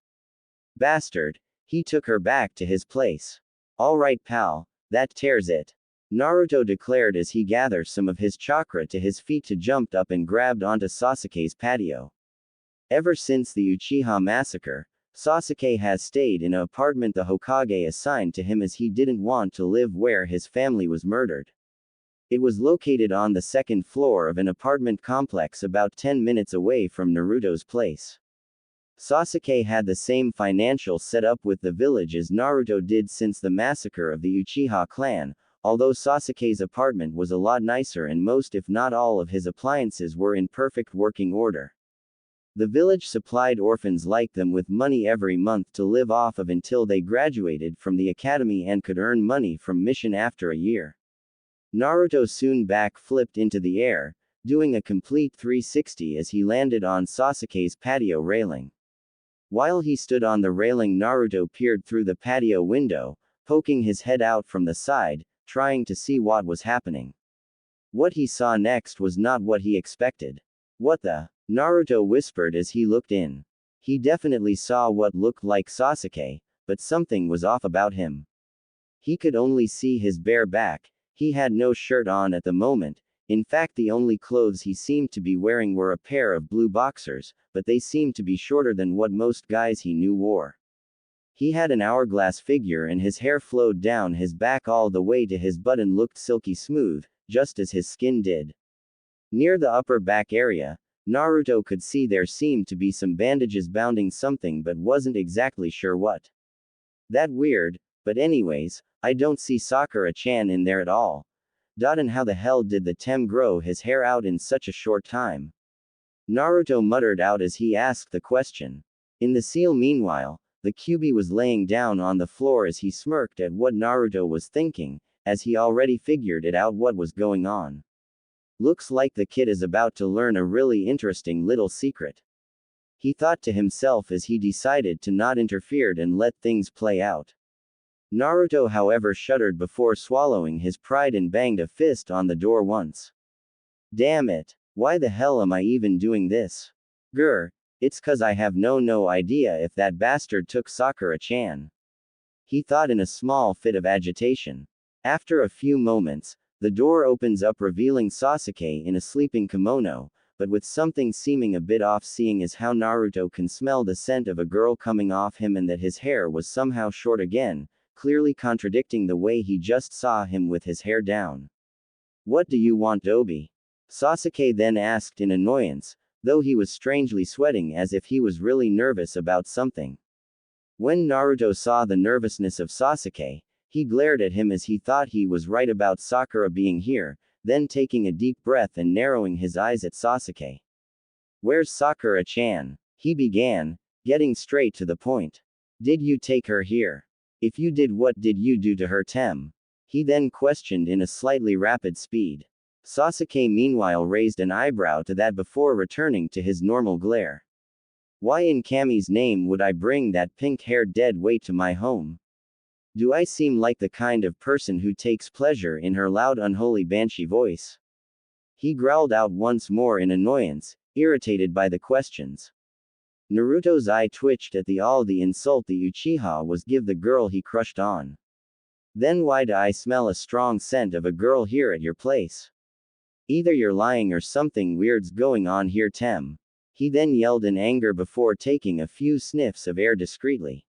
Bastard, he took her back to his place. Alright pal, that tears it. Naruto declared as he gathered some of his chakra to his feet to jump up and grabbed onto Sasuke's patio. Ever since the Uchiha massacre, Sasuke has stayed in an apartment the Hokage assigned to him as he didn't want to live where his family was murdered. It was located on the 2nd floor of an apartment complex about 10 minutes away from Naruto's place. Sasuke had the same financial setup with the village as Naruto did since the massacre of the Uchiha clan, although Sasuke's apartment was a lot nicer and most if not all of his appliances were in perfect working order. The village supplied orphans like them with money every month to live off of until they graduated from the academy and could earn money from mission after a year. Naruto soon back-flipped into the air, doing a complete 360 as he landed on Sasuke's patio railing. While he stood on the railing, Naruto peered through the patio window, poking his head out from the side, trying to see what was happening. What he saw next was not what he expected. What the? Naruto whispered as he looked in. He definitely saw what looked like Sasuke, but something was off about him. He could only see his bare back. He had no shirt on at the moment. In fact, the only clothes he seemed to be wearing were a pair of blue boxers, but they seemed to be shorter than what most guys he knew wore. He had an hourglass figure and his hair flowed down his back all the way to his butt and looked silky smooth, just as his skin did. Near the upper back area, Naruto could see there seemed to be some bandages bounding something but wasn't exactly sure what. That weird, but anyways, I don't see Sakura-chan in there at all. And how the hell did the Tem grow his hair out in such a short time? Naruto muttered out as he asked the question. In the seal meanwhile, the Kyuubi was laying down on the floor as he smirked at what Naruto was thinking, as he already figured it out what was going on. Looks like the kid is about to learn a really interesting little secret. He thought to himself as he decided to not interfere and let things play out. Naruto however shuddered before swallowing his pride and banged a fist on the door once. Damn it. Why the hell am I even doing this? Grr. It's 'cause I have no idea if that bastard took Sakura-chan. He thought in a small fit of agitation. After a few moments, the door opens up revealing Sasuke in a sleeping kimono, but with something seeming a bit off seeing as how Naruto can smell the scent of a girl coming off him and that his hair was somehow short again, clearly contradicting the way he just saw him with his hair down. What do you want, Dobi? Sasuke then asked in annoyance, though he was strangely sweating as if he was really nervous about something. When Naruto saw the nervousness of Sasuke, he glared at him as he thought he was right about Sakura being here, then taking a deep breath and narrowing his eyes at Sasuke. Where's Sakura-chan? He began, getting straight to the point. Did you take her here? If you did, what did you do to her, Tem? He then questioned in a slightly rapid speed. Sasuke meanwhile raised an eyebrow to that before returning to his normal glare. Why in Kami's name would I bring that pink-haired dead weight to my home? Do I seem like the kind of person who takes pleasure in her loud unholy banshee voice? He growled out once more in annoyance, irritated by the questions. Naruto's eye twitched at the insult the Uchiha was give the girl he crushed on. Then why do I smell a strong scent of a girl here at your place? Either you're lying or something weird's going on here, Tem. He then yelled in anger before taking a few sniffs of air discreetly.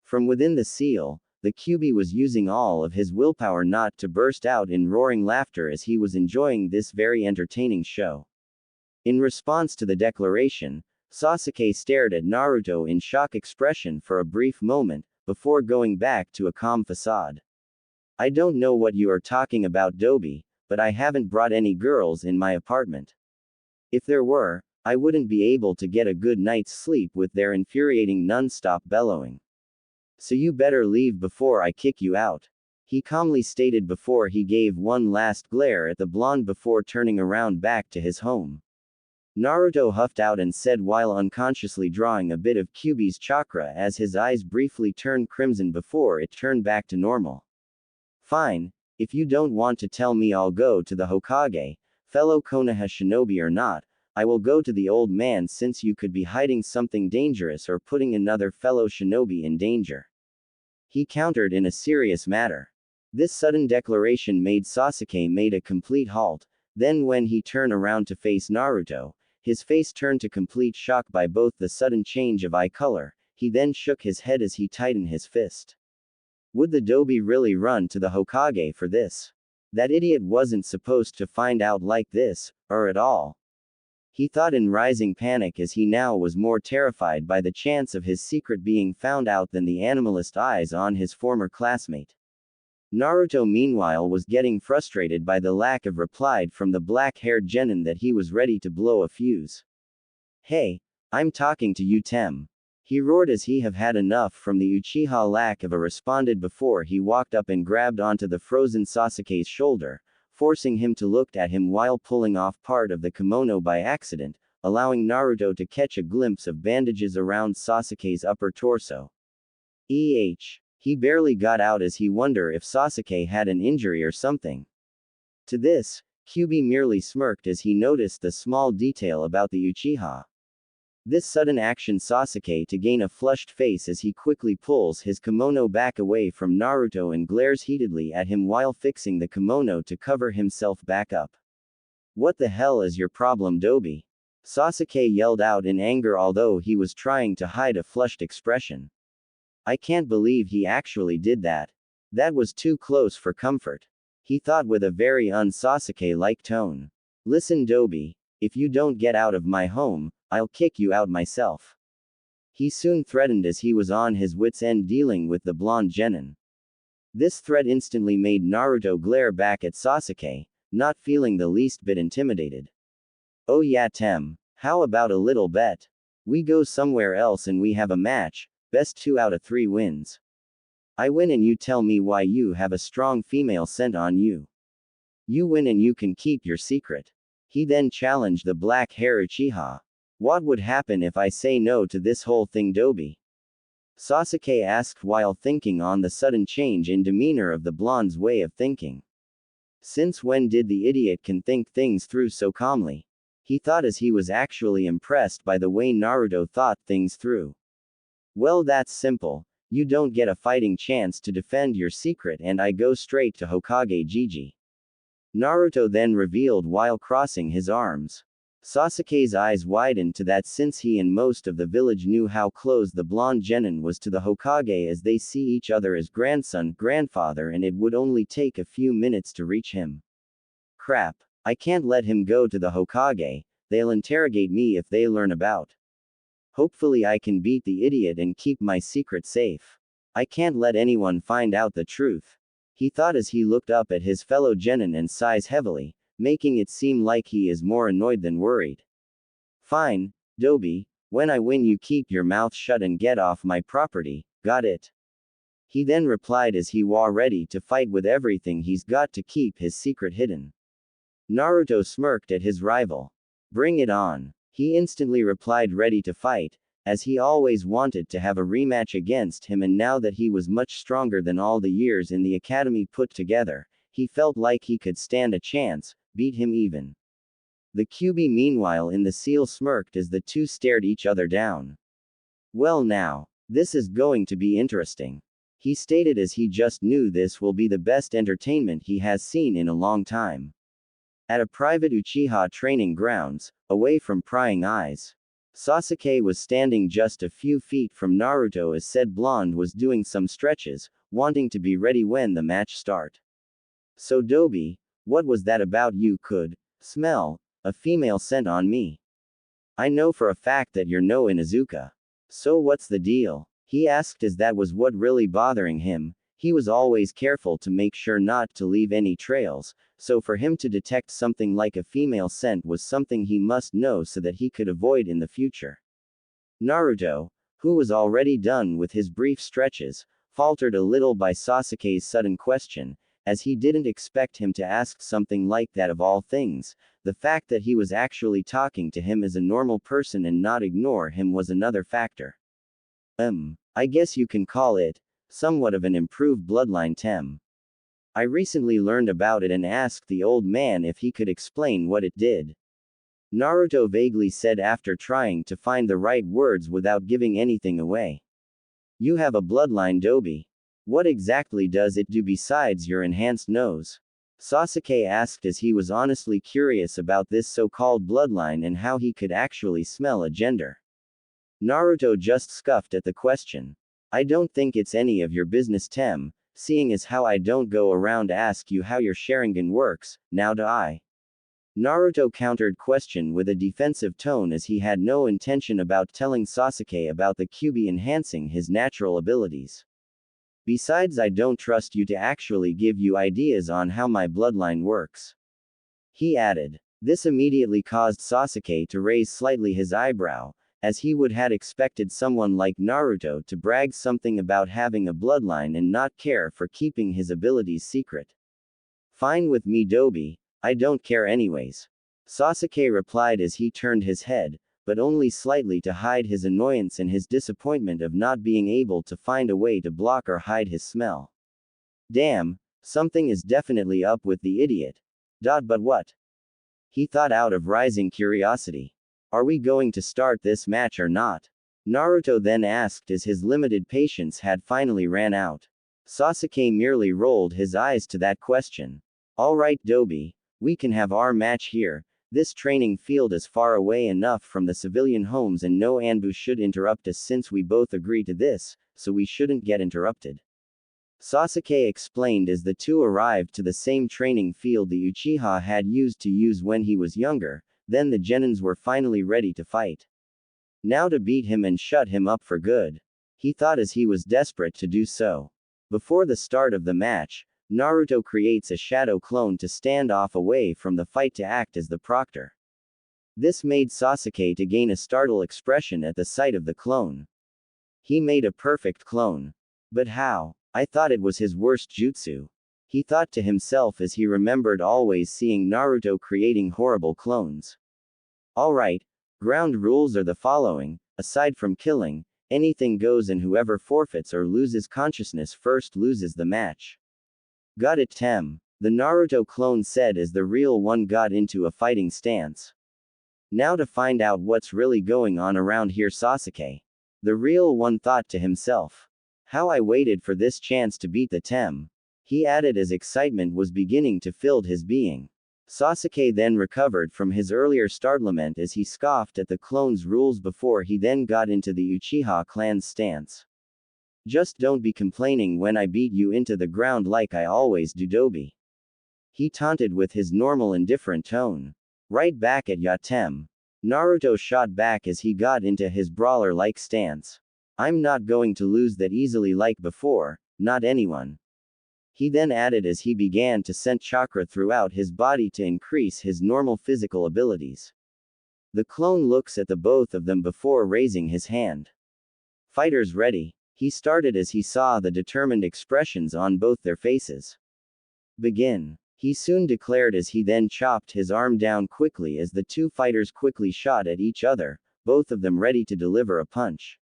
From within the seal, the Kyuubi was using all of his willpower not to burst out in roaring laughter as he was enjoying this very entertaining show. In response to the declaration, Sasuke stared at Naruto in shock expression for a brief moment, before going back to a calm facade. I don't know what you are talking about, Dobi, but I haven't brought any girls in my apartment. If there were, I wouldn't be able to get a good night's sleep with their infuriating non-stop bellowing. So you better leave before I kick you out. He calmly stated before he gave one last glare at the blonde before turning around back to his home. Naruto huffed out and said while unconsciously drawing a bit of Kyuubi's chakra as his eyes briefly turned crimson before it turned back to normal. Fine, if you don't want to tell me I'll go to the Hokage, fellow Konoha shinobi or not, I will go to the old man since you could be hiding something dangerous or putting another fellow shinobi in danger. He countered in a serious manner. This sudden declaration made Sasuke made a complete halt, then when he turned around to face Naruto, his face turned to complete shock by both the sudden change of eye color, he then shook his head as he tightened his fist. Would the Dobi really run to the Hokage for this? That idiot wasn't supposed to find out like this, or at all. He thought in rising panic as he now was more terrified by the chance of his secret being found out than the animalist eyes on his former classmate. Naruto meanwhile was getting frustrated by the lack of reply from the black-haired genin that he was ready to blow a fuse. Hey, I'm talking to you Tem. He roared as he have had enough from the Uchiha lack of a responded before he walked up and grabbed onto the frozen Sasuke's shoulder, forcing him to look at him while pulling off part of the kimono by accident, allowing Naruto to catch a glimpse of bandages around Sasuke's upper torso. He barely got out as he wondered if Sasuke had an injury or something. To this, Kyuubi merely smirked as he noticed the small detail about the Uchiha. This sudden action Sasuke to gain a flushed face as he quickly pulls his kimono back away from Naruto and glares heatedly at him while fixing the kimono to cover himself back up. What the hell is your problem Dobi? Sasuke yelled out in anger although he was trying to hide a flushed expression. I can't believe he actually did that. That was too close for comfort. He thought with a very un-Sasuke-like tone. Listen Dobi, if you don't get out of my home, I'll kick you out myself. He soon threatened as he was on his wits' end dealing with the blonde genin. This threat instantly made Naruto glare back at Sasuke, not feeling the least bit intimidated. Oh yeah Tem, how about a little bet? We go somewhere else and we have a match, best 2 out of 3 wins. I win and you tell me why you have a strong female scent on you. You win and you can keep your secret. He then challenged the black-hair Uchiha. What would happen if I say no to this whole thing Dobi? Sasuke asked while thinking on the sudden change in demeanor of the blonde's way of thinking. Since when did the idiot can think things through so calmly? He thought as he was actually impressed by the way Naruto thought things through. Well that's simple, you don't get a fighting chance to defend your secret and I go straight to Hokage Gigi. Naruto then revealed while crossing his arms. Sasuke's eyes widened to that since he and most of the village knew how close the blonde genin was to the Hokage as they see each other as grandson, grandfather and it would only take a few minutes to reach him. Crap, I can't let him go to the Hokage, they'll interrogate me if they learn about. Hopefully I can beat the idiot and keep my secret safe. I can't let anyone find out the truth. He thought as he looked up at his fellow genin and sighs heavily, making it seem like he is more annoyed than worried. Fine, Dobi, when I win you keep your mouth shut and get off my property, got it? He then replied as he was ready to fight with everything he's got to keep his secret hidden. Naruto smirked at his rival. Bring it on. He instantly replied ready to fight, as he always wanted to have a rematch against him and now that he was much stronger than all the years in the academy put together, he felt like he could stand a chance, beat him even. The Kyuubi meanwhile in the seal smirked as the two stared each other down. Well now, this is going to be interesting. He stated as he just knew this will be the best entertainment he has seen in a long time. At a private Uchiha training grounds, away from prying eyes. Sasuke was standing just a few feet from Naruto as said blonde was doing some stretches, wanting to be ready when the match start. So Dobi, what was that about you could smell a female scent on me? I know for a fact that you're no Inuzuka. So what's the deal? He asked as that was what really bothering him. He was always careful to make sure not to leave any trails, so for him to detect something like a female scent was something he must know so that he could avoid in the future. Naruto, who was already done with his brief stretches, faltered a little by Sasuke's sudden question, as he didn't expect him to ask something like that of all things. The fact that he was actually talking to him as a normal person and not ignore him was another factor. I guess you can call it somewhat of an improved bloodline tem. I recently learned about it and asked the old man if he could explain what it did. Naruto vaguely said after trying to find the right words without giving anything away. You have a bloodline dobi. What exactly does it do besides your enhanced nose? Sasuke asked as he was honestly curious about this so-called bloodline and how he could actually smell a gender. Naruto just scoffed at the question. I don't think it's any of your business tem, seeing as how I don't go around ask you how your Sharingan works, now do I? Naruto countered question with a defensive tone as he had no intention about telling Sasuke about the Kyuubi enhancing his natural abilities. Besides, I don't trust you to actually give you ideas on how my bloodline works. He added. This immediately caused Sasuke to raise slightly his eyebrow, as he would had expected someone like Naruto to brag something about having a bloodline and not care for keeping his abilities secret. Fine with me dobi, I don't care anyways. Sasuke replied as he turned his head, but only slightly to hide his annoyance and his disappointment of not being able to find a way to block or hide his smell. Damn, something is definitely up with the idiot. But what? He thought out of rising curiosity. Are we going to start this match or not? Naruto then asked as his limited patience had finally ran out. Sasuke merely rolled his eyes to that question. Alright dobi, we can have our match here. This training field is far away enough from the civilian homes and no ambush should interrupt us since we both agree to this, so we shouldn't get interrupted. Sasuke explained as the two arrived to the same training field the Uchiha had used to use when he was younger. Then the Genins were finally ready to fight. Now to beat him and shut him up for good. He thought as he was desperate to do so. Before the start of the match, Naruto creates a shadow clone to stand off away from the fight to act as the proctor. This made Sasuke to gain a startled expression at the sight of the clone. He made a perfect clone. But how? I thought it was his worst jutsu. He thought to himself as he remembered always seeing Naruto creating horrible clones. Alright, ground rules are the following: aside from killing, anything goes and whoever forfeits or loses consciousness first loses the match. Got it tem, the Naruto clone said as the real one got into a fighting stance. Now to find out what's really going on around here Sasuke. The real one thought to himself. How I waited for this chance to beat the tem. He added as excitement was beginning to fill his being. Sasuke then recovered from his earlier startlement as he scoffed at the clone's rules before he then got into the Uchiha clan's stance. Just don't be complaining when I beat you into the ground like I always do dobi. He taunted with his normal indifferent tone. Right back at ya tem. Naruto shot back as he got into his brawler-like stance. I'm not going to lose that easily like before, not anyone. He then added as he began to send chakra throughout his body to increase his normal physical abilities. The clone looks at the both of them before raising his hand. Fighters ready. He started as he saw the determined expressions on both their faces. Begin. He soon declared as he then chopped his arm down quickly as the two fighters quickly shot at each other, both of them ready to deliver a punch.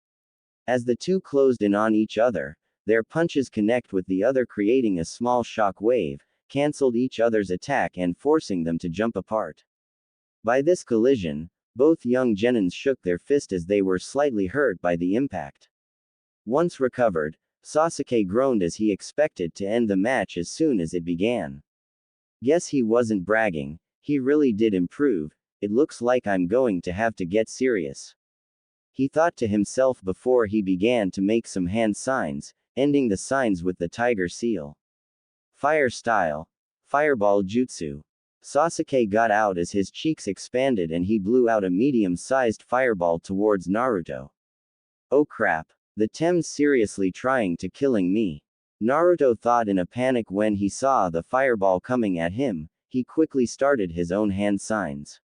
As the two closed in on each other, their punches connect with the other creating a small shock wave, cancelled each other's attack and forcing them to jump apart. By this collision, both young Genins shook their fist as they were slightly hurt by the impact. Once recovered, Sasuke groaned as he expected to end the match as soon as it began. Guess he wasn't bragging, he really did improve. It looks like I'm going to have to get serious. He thought to himself before he began to make some hand signs, ending the signs with the tiger seal. Fire style. Fireball jutsu. Sasuke got out as his cheeks expanded and he blew out a medium-sized fireball towards Naruto. Oh crap. The Tem's seriously trying to killing me. Naruto thought in a panic when he saw the fireball coming at him. he quickly started his own hand signs.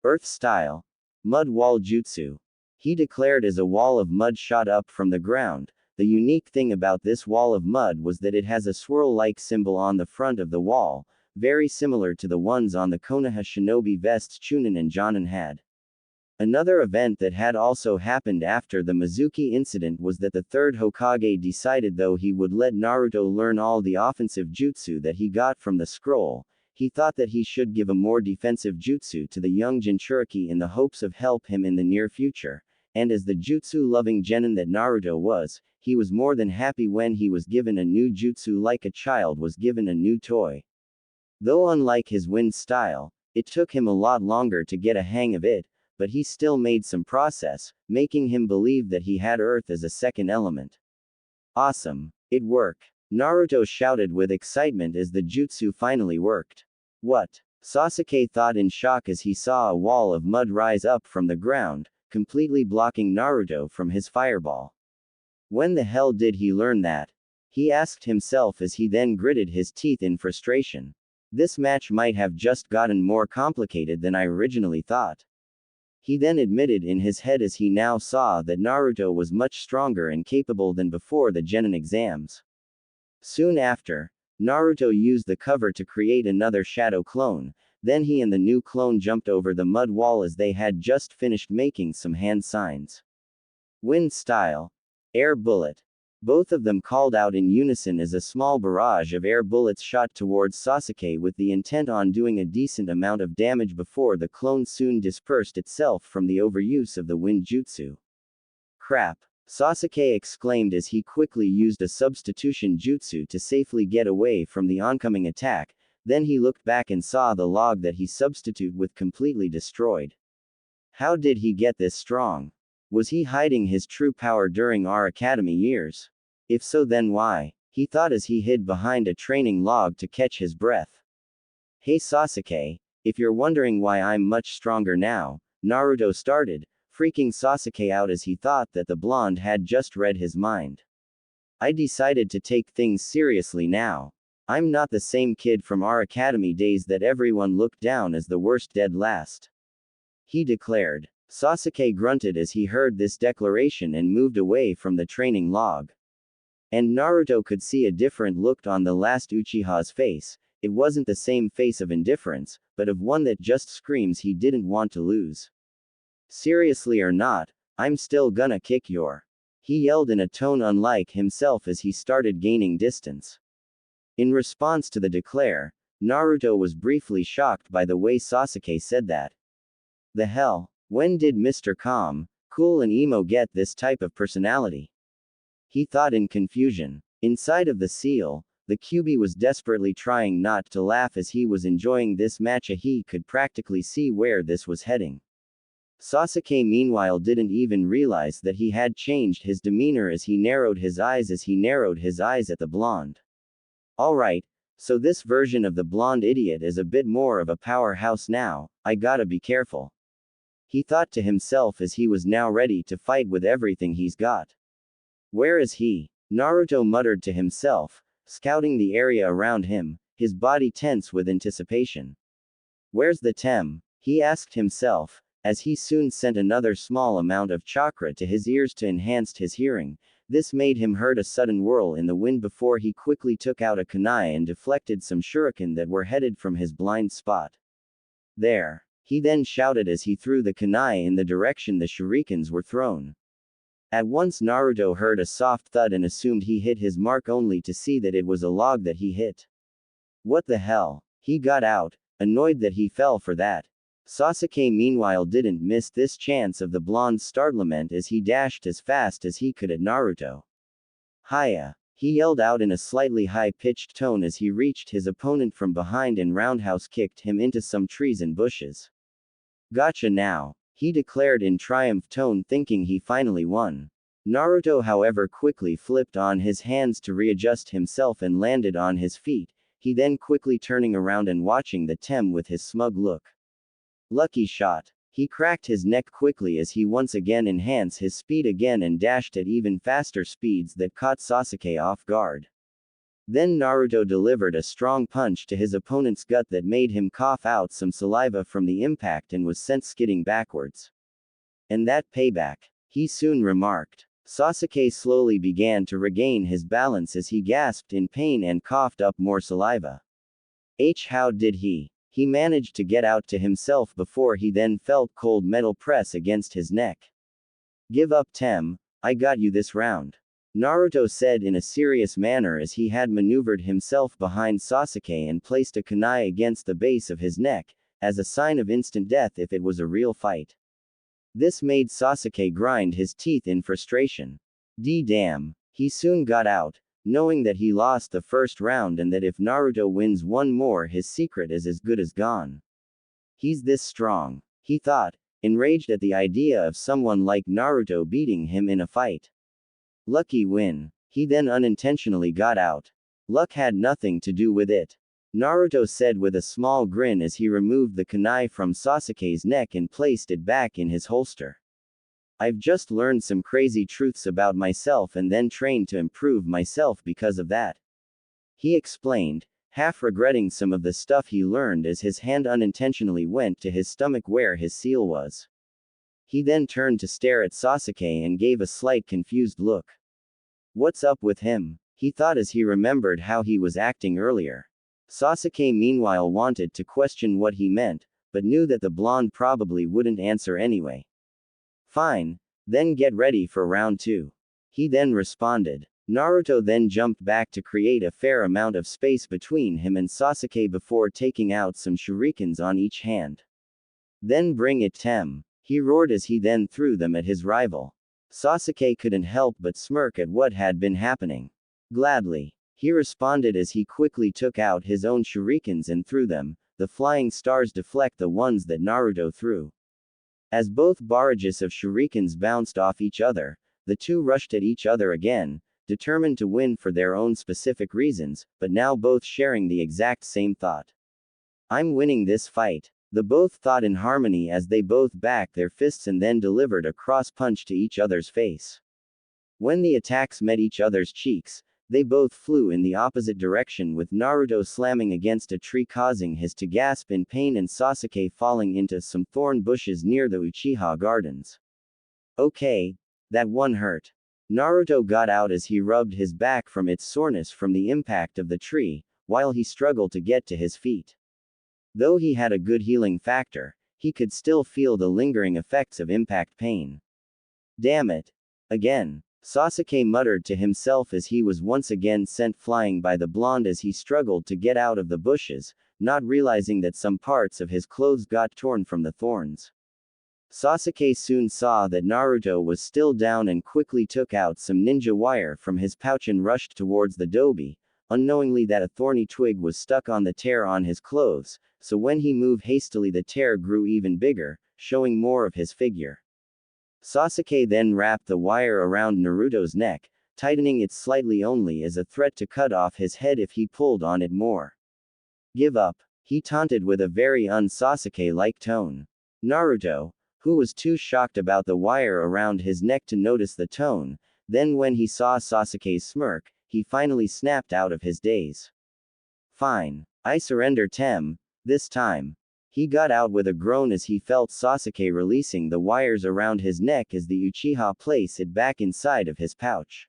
Earth style. Mud wall jutsu. He declared as a wall of mud shot up from the ground. The unique thing about this wall of mud was that it has a swirl-like symbol on the front of the wall, very similar to the ones on the Konoha shinobi vests Chunin and Jonin had. Another event that had also happened after the Mizuki incident was that the third Hokage decided though he would let Naruto learn all the offensive jutsu that he got from the scroll, he thought that he should give a more defensive jutsu to the young Jinchuriki in the hopes of help him in the near future, and as the jutsu-loving genin that Naruto was, he was more than happy when he was given a new jutsu like a child was given a new toy. Though unlike his wind style, it took him a lot longer to get a hang of it, but he still made some process, making him believe that he had earth as a second element. Awesome. It worked. Naruto shouted with excitement as the jutsu finally worked. What? Sasuke thought in shock as he saw a wall of mud rise up from the ground, completely blocking Naruto from his fireball. When the hell did he learn that? He asked himself as he then gritted his teeth in frustration. This match might have just gotten more complicated than I originally thought. He then admitted in his head as he now saw that Naruto was much stronger and capable than before the Genin exams. Soon after, Naruto used the cover to create another shadow clone, then he and the new clone jumped over the mud wall as they had just finished making some hand signs. Wind style. Air bullet. Both of them called out in unison as a small barrage of air bullets shot towards Sasuke with the intent on doing a decent amount of damage before the clone soon dispersed itself from the overuse of the wind jutsu. Crap! Sasuke exclaimed as he quickly used a substitution jutsu to safely get away from the oncoming attack, then he looked back and saw the log that he substituted with completely destroyed. How did he get this strong? Was he hiding his true power during our academy years? If so, then why? He thought as he hid behind a training log to catch his breath. Hey Sasuke, if you're wondering why I'm much stronger now, Naruto started, freaking Sasuke out as he thought that the blonde had just read his mind. I decided to take things seriously now. I'm not the same kid from our academy days that everyone looked down as the worst dead last. He declared. Sasuke grunted as he heard this declaration and moved away from the training log. And Naruto could see a different look on the last Uchiha's face. It wasn't the same face of indifference, but of one that just screams he didn't want to lose. Seriously or not, I'm still gonna kick your. He yelled in a tone unlike himself as he started gaining distance. In response to the declare, Naruto was briefly shocked by the way Sasuke said that. The hell? When did Mr. Calm, Cool and Emo get this type of personality? He thought in confusion. Inside of the seal, the QB was desperately trying not to laugh as he was enjoying this match. He could practically see where this was heading. Sasuke meanwhile didn't even realize that he had changed his demeanor as he narrowed his eyes at the blonde. Alright, so this version of the blonde idiot is a bit more of a powerhouse now, I gotta be careful. He thought to himself as he was now ready to fight with everything he's got. Where is he? Naruto muttered to himself, scouting the area around him, his body tense with anticipation. Where's the Tem? He asked himself, as he soon sent another small amount of chakra to his ears to enhance his hearing. This made him heard a sudden whirl in the wind before he quickly took out a kunai and deflected some shuriken that were headed from his blind spot. There. He then shouted as he threw the kunai in the direction the shurikens were thrown. At once Naruto heard a soft thud and assumed he hit his mark only to see that it was a log that he hit. What the hell? He got out, annoyed that he fell for that. Sasuke meanwhile didn't miss this chance of the blonde's startlement as he dashed as fast as he could at Naruto. Hiya! He yelled out in a slightly high-pitched tone as he reached his opponent from behind and roundhouse kicked him into some trees and bushes. Gotcha now, he declared in triumph tone, thinking he finally won. Naruto however quickly flipped on his hands to readjust himself and landed on his feet, he then quickly turning around and watching the Tem with his smug look. Lucky shot. He cracked his neck quickly as he once again enhanced his speed again and dashed at even faster speeds that caught Sasuke off guard. Then Naruto delivered a strong punch to his opponent's gut that made him cough out some saliva from the impact and was sent skidding backwards. And that payback, he soon remarked. Sasuke slowly began to regain his balance as he gasped in pain and coughed up more saliva. How did he? He managed to get out to himself before he then felt cold metal press against his neck. Give up, Tem, I got you this round. Naruto said in a serious manner as he had maneuvered himself behind Sasuke and placed a kunai against the base of his neck, as a sign of instant death if it was a real fight. This made Sasuke grind his teeth in frustration. Damn. He soon got out, knowing that he lost the first round and that if Naruto wins one more his secret is as good as gone. He's this strong, he thought, enraged at the idea of someone like Naruto beating him in a fight. Lucky win. He then unintentionally got out. Luck had nothing to do with it. Naruto said with a small grin as he removed the kunai from Sasuke's neck and placed it back in his holster. I've just learned some crazy truths about myself and then trained to improve myself because of that. He explained, half regretting some of the stuff he learned as his hand unintentionally went to his stomach where his seal was. He then turned to stare at Sasuke and gave a slight confused look. What's up with him? He thought as he remembered how he was acting earlier. Sasuke meanwhile wanted to question what he meant, but knew that the blonde probably wouldn't answer anyway. Fine, then get ready for round 2. He then responded. Naruto then jumped back to create a fair amount of space between him and Sasuke before taking out some shurikens on each hand. Then bring it, Tem, he roared as he then threw them at his rival. Sasuke couldn't help but smirk at what had been happening. Gladly, he responded as he quickly took out his own shurikens and threw them. The flying stars deflect the ones that Naruto threw. As both barrages of shurikens bounced off each other, the two rushed at each other again, determined to win for their own specific reasons, but now both sharing the exact same thought. I'm winning this fight. The both thought in harmony as they both backed their fists and then delivered a cross punch to each other's face. When the attacks met each other's cheeks, they both flew in the opposite direction with Naruto slamming against a tree causing his to gasp in pain and Sasuke falling into some thorn bushes near the Uchiha Gardens. Okay, that one hurt. Naruto got out as he rubbed his back from its soreness from the impact of the tree, while he struggled to get to his feet. Though he had a good healing factor, he could still feel the lingering effects of impact pain. Damn it. Again. Sasuke muttered to himself as he was once again sent flying by the blonde as he struggled to get out of the bushes, not realizing that some parts of his clothes got torn from the thorns. Sasuke soon saw that Naruto was still down and quickly took out some ninja wire from his pouch and rushed towards the dobe, unknowingly that a thorny twig was stuck on the tear on his clothes, so when he moved hastily the tear grew even bigger, showing more of his figure. Sasuke then wrapped the wire around Naruto's neck, tightening it slightly only as a threat to cut off his head if he pulled on it more. Give up, he taunted with a very un-Sasuke-like tone. Naruto, who was too shocked about the wire around his neck to notice the tone, then when he saw Sasuke's smirk, he finally snapped out of his daze. Fine, I surrender, Tem, this time. He got out with a groan as he felt Sasuke releasing the wires around his neck as the Uchiha placed it back inside of his pouch.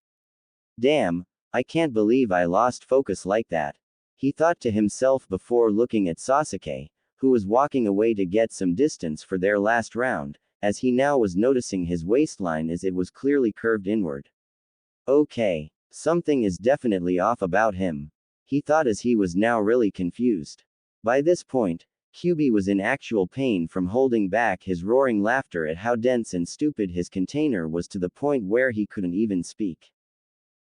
Damn, I can't believe I lost focus like that. He thought to himself before looking at Sasuke, who was walking away to get some distance for their last round, as he now was noticing his waistline as it was clearly curved inward. Okay, something is definitely off about him. He thought as he was now really confused. By this point, Kyuubi was in actual pain from holding back his roaring laughter at how dense and stupid his container was to the point where he couldn't even speak.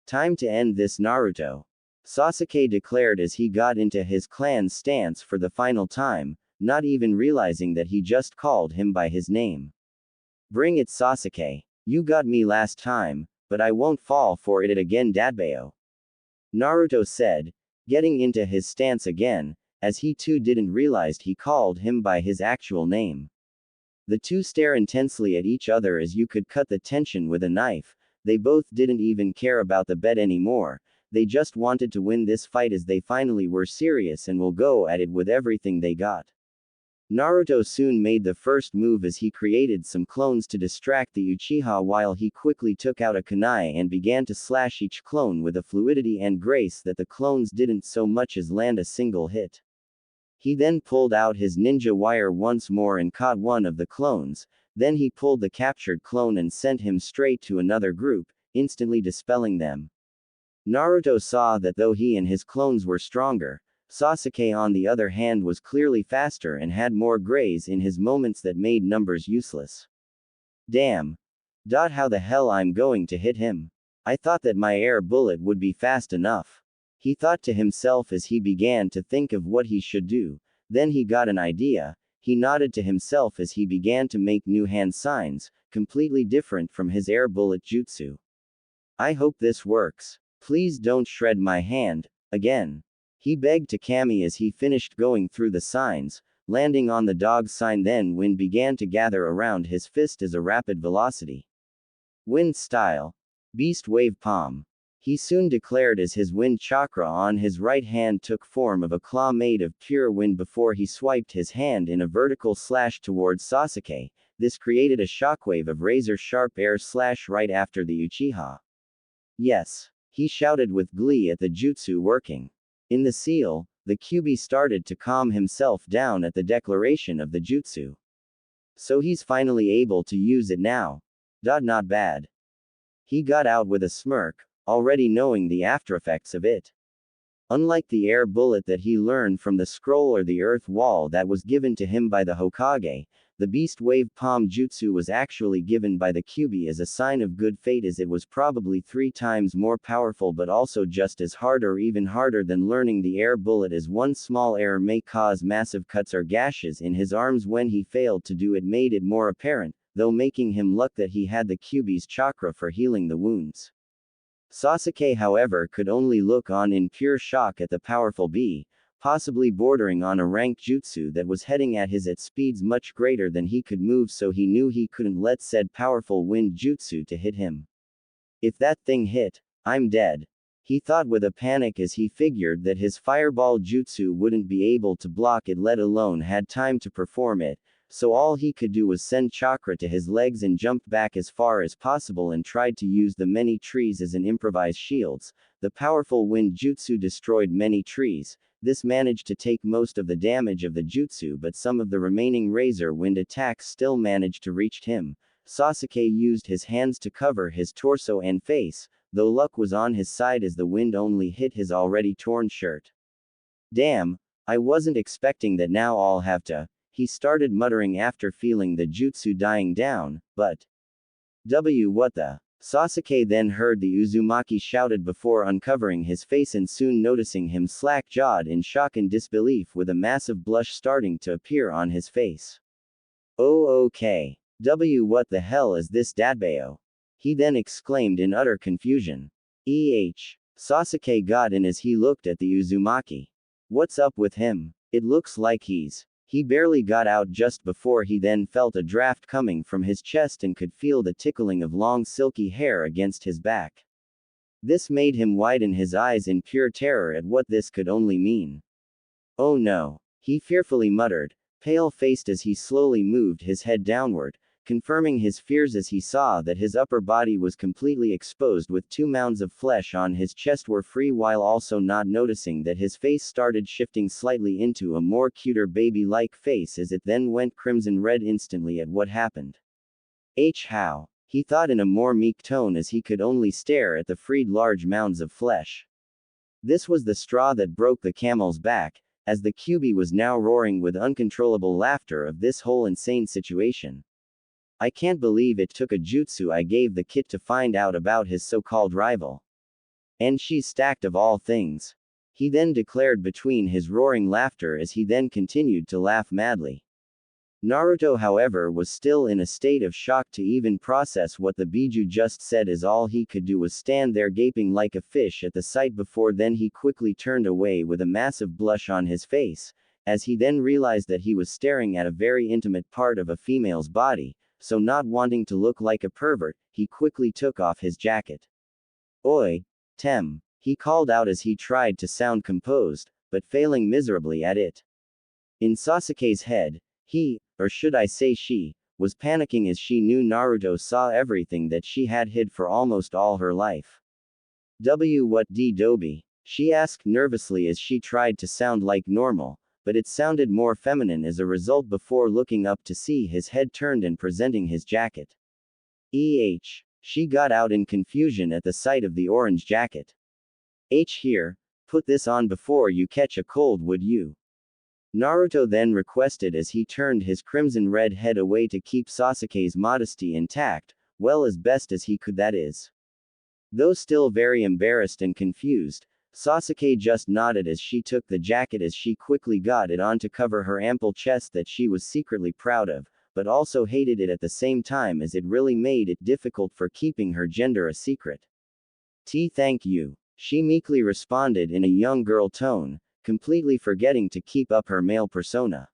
Time to end this, Naruto, Sasuke declared as he got into his clan's stance for the final time, not even realizing that he just called him by his name. Bring it, Sasuke. You got me last time, but I won't fall for it again, Dadbao. Naruto said, getting into his stance again, as he too didn't realize he called him by his actual name. The two stare intensely at each other as you could cut the tension with a knife. They both didn't even care about the bet anymore, they just wanted to win this fight as they finally were serious and will go at it with everything they got. Naruto soon made the first move as he created some clones to distract the Uchiha while he quickly took out a kunai and began to slash each clone with a fluidity and grace that the clones didn't so much as land a single hit. He then pulled out his ninja wire once more and caught one of the clones, then he pulled the captured clone and sent him straight to another group, instantly dispelling them. Naruto saw that though he and his clones were stronger, Sasuke on the other hand was clearly faster and had more grays in his moments that made numbers useless. Damn. How the hell I'm going to hit him? I thought that my air bullet would be fast enough. He thought to himself as he began to think of what he should do, then he got an idea. He nodded to himself as he began to make new hand signs, completely different from his air bullet jutsu. I hope this works. Please don't shred my hand, again. He begged to Kami as he finished going through the signs, landing on the dog sign, then wind began to gather around his fist as a rapid velocity. Wind style. Beast wave palm. He soon declared as his wind chakra on his right hand took form of a claw made of pure wind before he swiped his hand in a vertical slash towards Sasuke. This created a shockwave of razor-sharp air slash right after the Uchiha. Yes. He shouted with glee at the jutsu working. In the seal, the Kyuubi started to calm himself down at the declaration of the jutsu. So he's finally able to use it now. Not bad. He got out with a smirk, already knowing the aftereffects of it. Unlike the air bullet that he learned from the scroll or the earth wall that was given to him by the Hokage, the beast wave palm jutsu was actually given by the Kyuubi as a sign of good fate, as it was probably 3 times more powerful but also just as hard or even harder than learning the air bullet, as one small error may cause massive cuts or gashes in his arms. When he failed to do it made it more apparent, though making him luck that he had the Kyuubi's chakra for healing the wounds. Sasuke however could only look on in pure shock at the powerful B, possibly bordering on a ranked jutsu that was heading at his at speeds much greater than he could move, so he knew he couldn't let said powerful wind jutsu to hit him. If that thing hit, I'm dead. He thought with a panic as he figured that his fireball jutsu wouldn't be able to block it, let alone had time to perform it, so all he could do was send chakra to his legs and jumped back as far as possible and tried to use the many trees as an improvised shields. The powerful wind jutsu destroyed many trees. This managed to take most of the damage of the jutsu, but some of the remaining razor wind attacks still managed to reach him. Sasuke used his hands to cover his torso and face, though luck was on his side as the wind only hit his already torn shirt. Damn, I wasn't expecting that. Now I'll have to, he started muttering after feeling the jutsu dying down, but what the? Sasuke then heard the Uzumaki shouted before uncovering his face and soon noticing him slack-jawed in shock and disbelief with a massive blush starting to appear on his face. Oh okay. What the hell is this Datbao? He then exclaimed in utter confusion. Sasuke got in as he looked at the Uzumaki. What's up with him? It looks like He barely got out just before he then felt a draft coming from his chest and could feel the tickling of long silky hair against his back. This made him widen his eyes in pure terror at what this could only mean. Oh no, he fearfully muttered, pale-faced as he slowly moved his head downward, confirming his fears as he saw that his upper body was completely exposed with 2 mounds of flesh on his chest were free, while also not noticing that his face started shifting slightly into a more cuter baby-like face as it then went crimson red instantly at what happened. How? He thought in a more meek tone as he could only stare at the freed large mounds of flesh. This was the straw that broke the camel's back, as the Kyuubi was now roaring with uncontrollable laughter of this whole insane situation. I can't believe it took a jutsu I gave the kid to find out about his so-called rival. And she's stacked of all things. He then declared between his roaring laughter as he then continued to laugh madly. Naruto however was still in a state of shock to even process what the Biju just said, as all he could do was stand there gaping like a fish at the sight. Before then he quickly turned away with a massive blush on his face, as he then realized that he was staring at a very intimate part of a female's body. So not wanting to look like a pervert, he quickly took off his jacket. Oi, Tem. he called out as he tried to sound composed, but failing miserably at it. In Sasuke's head, he, or should I say she, was panicking as she knew Naruto saw everything that she had hid for almost all her life. What d Dobi? She asked nervously as she tried to sound like normal, but it sounded more feminine as a result before looking up to see his head turned and presenting his jacket. She got out in confusion at the sight of the orange jacket. Here, put this on before you catch a cold, would you? Naruto then requested as he turned his crimson-red head away to keep Sasuke's modesty intact, well as best as he could, that is. Though still very embarrassed and confused, Sasuke just nodded as she took the jacket as she quickly got it on to cover her ample chest that she was secretly proud of, but also hated it at the same time as it really made it difficult for keeping her gender a secret. Thank you. She meekly responded in a young girl tone, completely forgetting to keep up her male persona.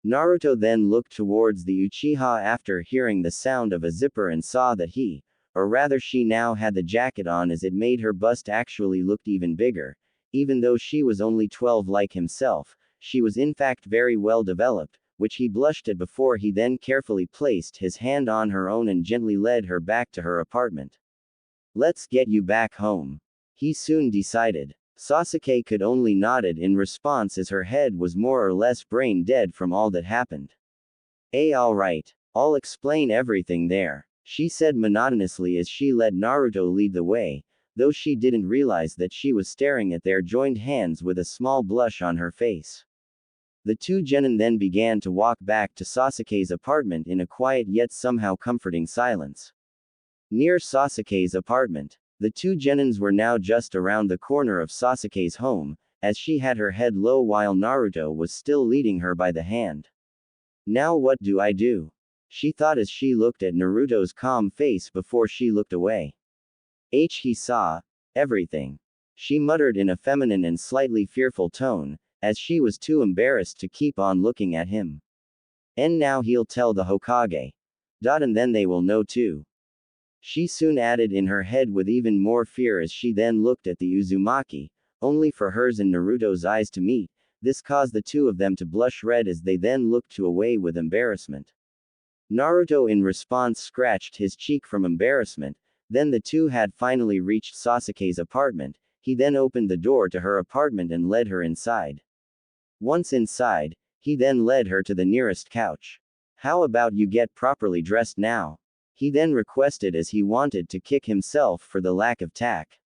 Naruto then looked towards the Uchiha after hearing the sound of a zipper and saw that he, or rather she now had the jacket on as it made her bust actually looked even bigger. Even though she was only 12 like himself, she was in fact very well developed, which he blushed at before he then carefully placed his hand on her own and gently led her back to her apartment. Let's get you back home, he soon decided. Sasuke could only nodded in response as her head was more or less brain dead from all that happened. Alright, I'll explain everything there, she said monotonously as she let Naruto lead the way, though she didn't realize that she was staring at their joined hands with a small blush on her face. The two genin then began to walk back to Sasuke's apartment in a quiet yet somehow comforting silence. Near Sasuke's apartment, the two genins were now just around the corner of Sasuke's home, as she had her head low while Naruto was still leading her by the hand. Now what do I do? She thought as she looked at Naruto's calm face before she looked away. He saw everything, she muttered in a feminine and slightly fearful tone, as she was too embarrassed to keep on looking at him. And now he'll tell the Hokage. And then they will know too. She soon added in her head with even more fear as she then looked at the Uzumaki, only for hers and Naruto's eyes to meet. This caused the two of them to blush red as they then looked away with embarrassment. Naruto in response scratched his cheek from embarrassment. Then the two had finally reached Sasuke's apartment. He then opened the door to her apartment and led her inside. Once inside, he then led her to the nearest couch. How about you get properly dressed now? He then requested as he wanted to kick himself for the lack of tact.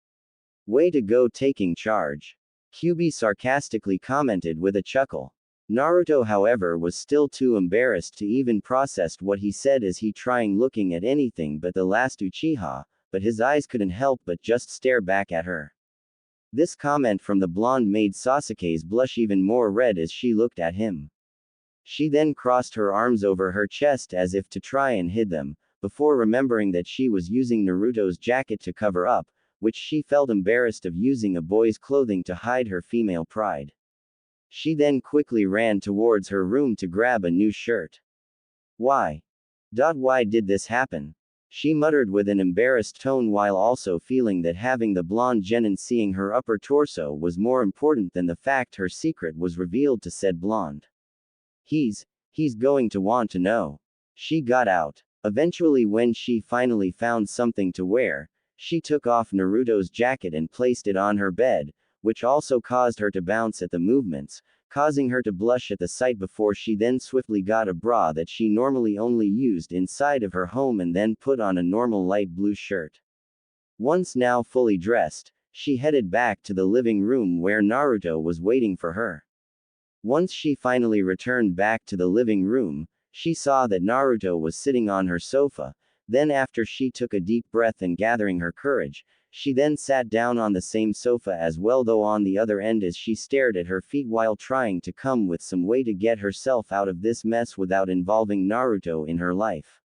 Way to go taking charge, Kyuubi sarcastically commented with a chuckle. Naruto however was still too embarrassed to even process what he said as he trying looking at anything but the last Uchiha, but his eyes couldn't help but just stare back at her. This comment from the blonde made Sasuke's blush even more red as she looked at him. She then crossed her arms over her chest as if to try and hide them, before remembering that she was using Naruto's jacket to cover up, which she felt embarrassed of using a boy's clothing to hide her female pride. She then quickly ran towards her room to grab a new shirt. Why did this happen? She muttered with an embarrassed tone while also feeling that having the blonde genin seeing her upper torso was more important than the fact her secret was revealed to said blonde. He's going to want to know. She got out. Eventually when she finally found something to wear, she took off Naruto's jacket and placed it on her bed, which also caused her to bounce at the movements, causing her to blush at the sight before she then swiftly got a bra that she normally only used inside of her home and then put on a normal light blue shirt. Once now fully dressed, she headed back to the living room where Naruto was waiting for her. Once she finally returned back to the living room, she saw that Naruto was sitting on her sofa. Then after she took a deep breath and gathering her courage, she then sat down on the same sofa as well, though on the other end, as she stared at her feet while trying to come with some way to get herself out of this mess without involving Naruto in her life.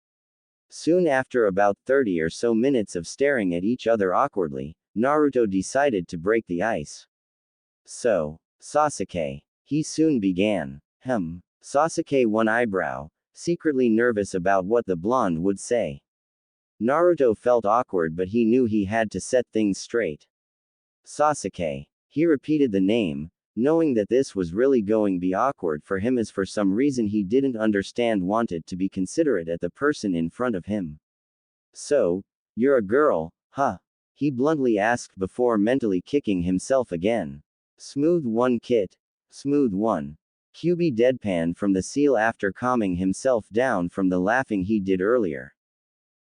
Soon after about 30 or so minutes of staring at each other awkwardly, Naruto decided to break the ice. So, Sasuke, he soon began. Sasuke one eyebrow, secretly nervous about what the blonde would say. Naruto felt awkward, but he knew he had to set things straight. Sasuke. He repeated the name, knowing that this was really going to be awkward for him as for some reason he didn't understand wanted to be considerate at the person in front of him. So, you're a girl, huh? He bluntly asked before mentally kicking himself again. Smooth one Kit. Smooth one. QB deadpan from the seal after calming himself down from the laughing he did earlier.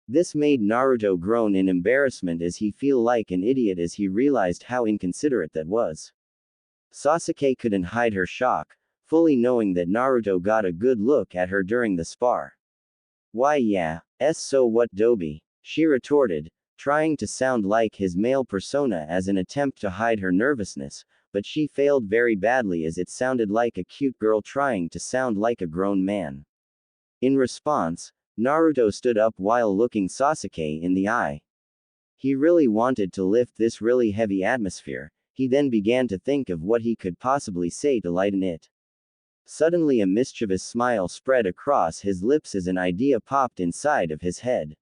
This made Naruto groan in embarrassment as he feel like an idiot as he realized how inconsiderate that was. Sasuke couldn't hide her shock, fully knowing that Naruto got a good look at her during the spar. Why yeah, so what Doby? She retorted, trying to sound like his male persona as an attempt to hide her nervousness, but she failed very badly as it sounded like a cute girl trying to sound like a grown man. In response, Naruto stood up while looking Sasuke in the eye. He really wanted to lift this really heavy atmosphere. He then began to think of what he could possibly say to lighten it. Suddenly a mischievous smile spread across his lips as an idea popped inside of his head.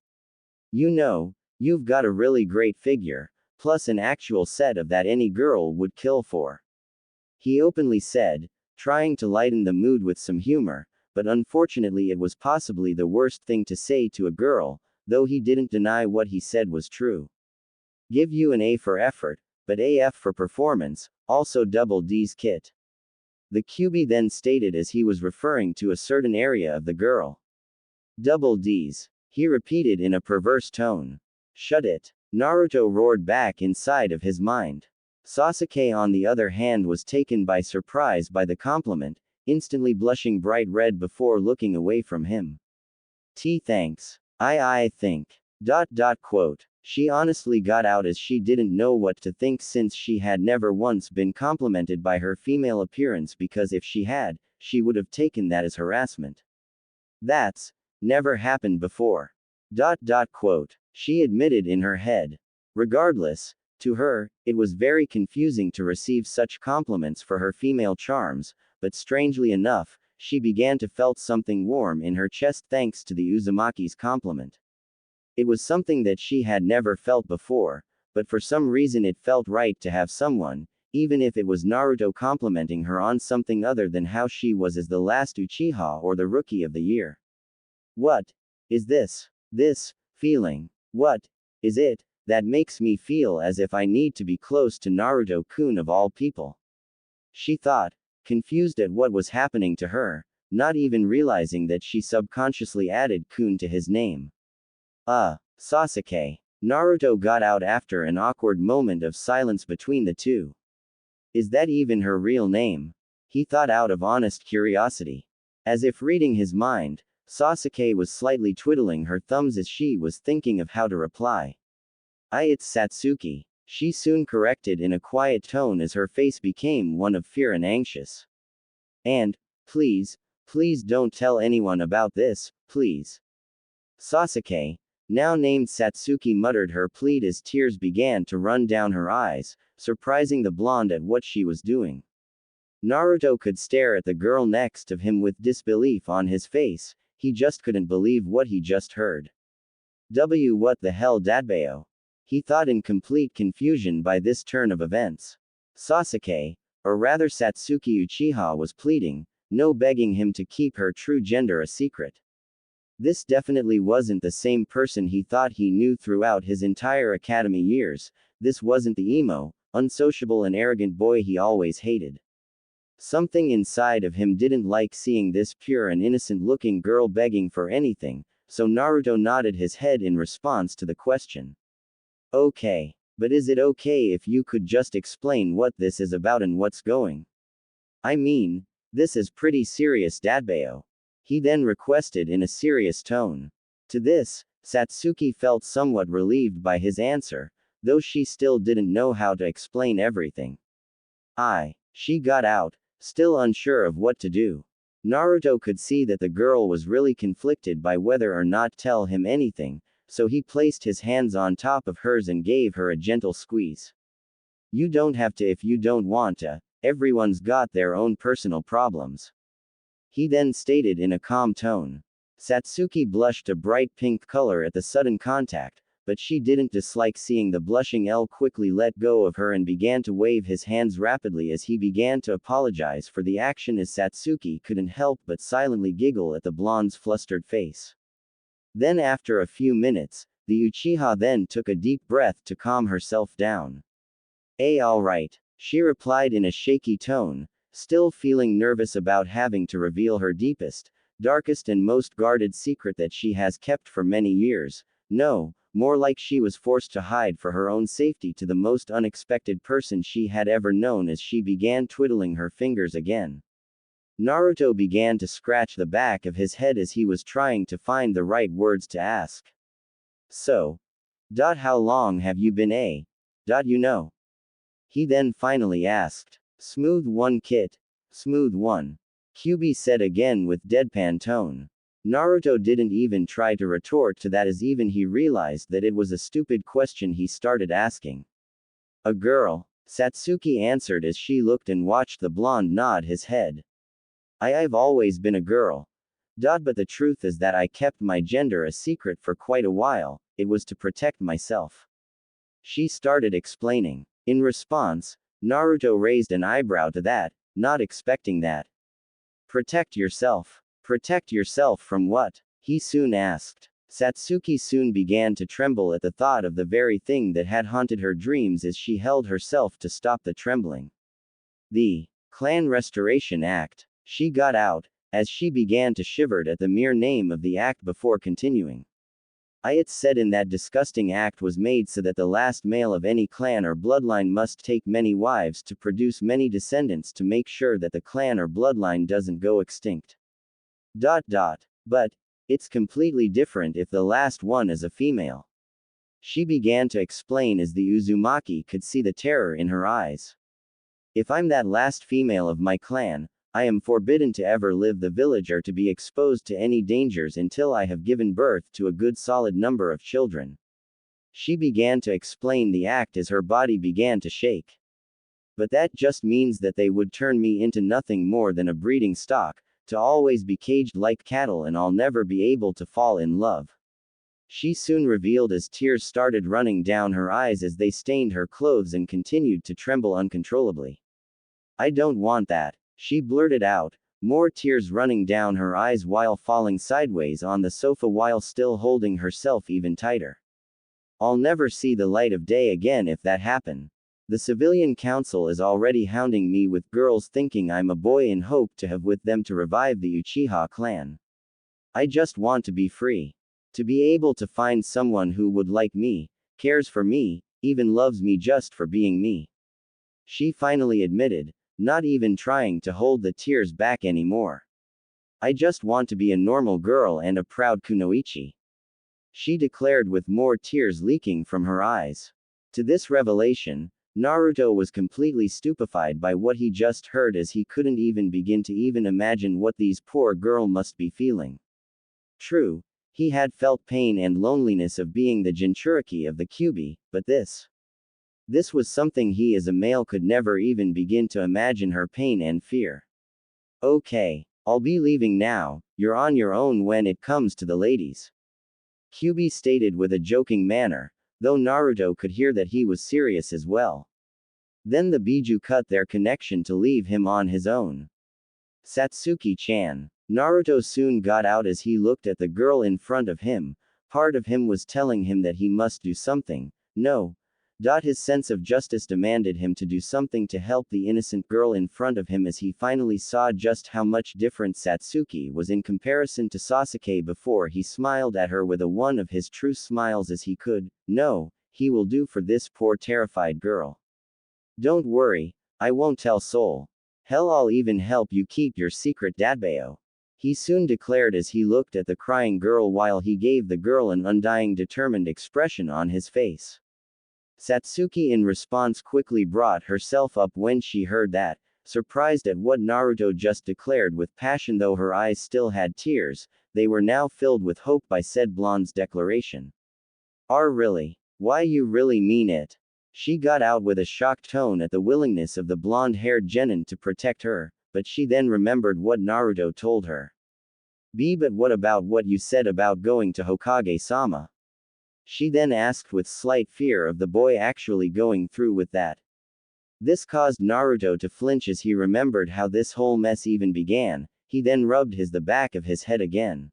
You know, you've got a really great figure, plus an actual set of that any girl would kill for. He openly said, trying to lighten the mood with some humor, but unfortunately it was possibly the worst thing to say to a girl, though he didn't deny what he said was true. Give you an A for effort, but AF for performance, also double D's Kit. The QB then stated as he was referring to a certain area of the girl. Double D's, he repeated in a perverse tone. Shut it. Naruto roared back inside of his mind. Sasuke on the other hand was taken by surprise by the compliment, instantly blushing bright red before looking away from him. Thanks. I think. Quote. She honestly got out as she didn't know what to think since she had never once been complimented by her female appearance because if she had, she would have taken that as harassment. That's never happened before. Quote. She admitted in her head. Regardless, to her, it was very confusing to receive such compliments for her female charms, but strangely enough, she began to felt something warm in her chest thanks to the Uzumaki's compliment. It was something that she had never felt before, but for some reason it felt right to have someone, even if it was Naruto complimenting her on something other than how she was as the last Uchiha or the Rookie of the Year. What is this feeling? What is it that makes me feel as if I need to be close to Naruto-kun of all people? She thought, confused at what was happening to her, not even realizing that she subconsciously added kun to his name. Sasuke. Naruto got out after an awkward moment of silence between the two. Is that even her real name? He thought out of honest curiosity. As if reading his mind, Sasuke was slightly twiddling her thumbs as she was thinking of how to reply. It's Satsuki. She soon corrected in a quiet tone as her face became one of fear and anxious. And, please don't tell anyone about this, please. Sasuke, now named Satsuki, muttered her plea as tears began to run down her eyes, surprising the blonde at what she was doing. Naruto could stare at the girl next of him with disbelief on his face. He just couldn't believe what he just heard. What the hell Dadbayo? He thought in complete confusion by this turn of events. Sasuke, or rather Satsuki Uchiha, was pleading, no begging him to keep her true gender a secret. This definitely wasn't the same person he thought he knew throughout his entire academy years. This wasn't the emo, unsociable and arrogant boy he always hated. Something inside of him didn't like seeing this pure and innocent-looking girl begging for anything, so Naruto nodded his head in response to the question. Okay. But is it okay if you could just explain what this is about and what's going? I mean, this is pretty serious, Dadbayo. He then requested in a serious tone. To this, Satsuki felt somewhat relieved by his answer, though she still didn't know how to explain everything. She got out, still unsure of what to do. Naruto could see that the girl was really conflicted by whether or not tell him anything, so he placed his hands on top of hers and gave her a gentle squeeze. You don't have to if you don't want to, everyone's got their own personal problems. He then stated in a calm tone. Satsuki blushed a bright pink color at the sudden contact, but she didn't dislike seeing the blushing L quickly let go of her and began to wave his hands rapidly as he began to apologize for the action as Satsuki couldn't help but silently giggle at the blonde's flustered face. Then after a few minutes, the Uchiha then took a deep breath to calm herself down. Alright, she replied in a shaky tone, still feeling nervous about having to reveal her deepest, darkest and most guarded secret that she has kept for many years. No, more like she was forced to hide for her own safety to the most unexpected person she had ever known as she began twiddling her fingers again. Naruto began to scratch the back of his head as he was trying to find the right words to ask. So. How long have you been you know? He then finally asked. Smooth one Kit. Smooth one. Kyuubi said again with deadpan tone. Naruto didn't even try to retort to that as even he realized that it was a stupid question he started asking. A girl, Satsuki answered as she looked and watched the blonde nod his head. I've always been a girl. But the truth is that I kept my gender a secret for quite a while, it was to protect myself. She started explaining. In response, Naruto raised an eyebrow to that, not expecting that. Protect yourself. Protect yourself from what? He soon asked. Satsuki soon began to tremble at the thought of the very thing that had haunted her dreams as she held herself to stop the trembling. The Clan Restoration Act. She got out, as she began to shiver at the mere name of the act before continuing. It said in that disgusting act was made so that the last male of any clan or bloodline must take many wives to produce many descendants to make sure that the clan or bloodline doesn't go extinct. But, it's completely different if the last one is a female. She began to explain as the Uzumaki could see the terror in her eyes. If I'm that last female of my clan, I am forbidden to ever live the village or to be exposed to any dangers until I have given birth to a good solid number of children. She began to explain the act as her body began to shake. But that just means that they would turn me into nothing more than a breeding stock, to always be caged like cattle and I'll never be able to fall in love. She soon revealed as tears started running down her eyes as they stained her clothes and continued to tremble uncontrollably. I don't want that. She blurted out, more tears running down her eyes while falling sideways on the sofa while still holding herself even tighter. I'll never see the light of day again if that happen. The civilian council is already hounding me with girls thinking I'm a boy and hope to have with them to revive the Uchiha clan. I just want to be free. To be able to find someone who would like me, cares for me, even loves me just for being me. She finally admitted, not even trying to hold the tears back anymore. I just want to be a normal girl and a proud kunoichi. She declared with more tears leaking from her eyes. To this revelation, Naruto was completely stupefied by what he just heard as he couldn't even begin to even imagine what these poor girl must be feeling. True, he had felt pain and loneliness of being the Jinchuriki of the Kyuubi, but this was something he as a male could never even begin to imagine her pain and fear. Okay, I'll be leaving now, you're on your own when it comes to the ladies. Kyuubi stated with a joking manner, though Naruto could hear that he was serious as well. Then the Biju cut their connection to leave him on his own. Satsuki-chan. Naruto soon got out as he looked at the girl in front of him. Part of him was telling him that he must do something. No. His sense of justice demanded him to do something to help the innocent girl in front of him as he finally saw just how much different Satsuki was in comparison to Sasuke before he smiled at her with one of his true smiles as he could. No, he will do for this poor terrified girl. Don't worry, I won't tell Soul. Hell, I'll even help you keep your secret Dadbayo. He soon declared as he looked at the crying girl while he gave the girl an undying determined expression on his face. Satsuki in response quickly brought herself up when she heard that, surprised at what Naruto just declared with passion though her eyes still had tears, they were now filled with hope by said blonde's declaration. Really? Why you really mean it? She got out with a shocked tone at the willingness of the blonde-haired genin to protect her, but she then remembered what Naruto told her. But what about what you said about going to Hokage-sama? She then asked with slight fear of the boy actually going through with that. This caused Naruto to flinch as he remembered how this whole mess even began. He then rubbed the back of his head again.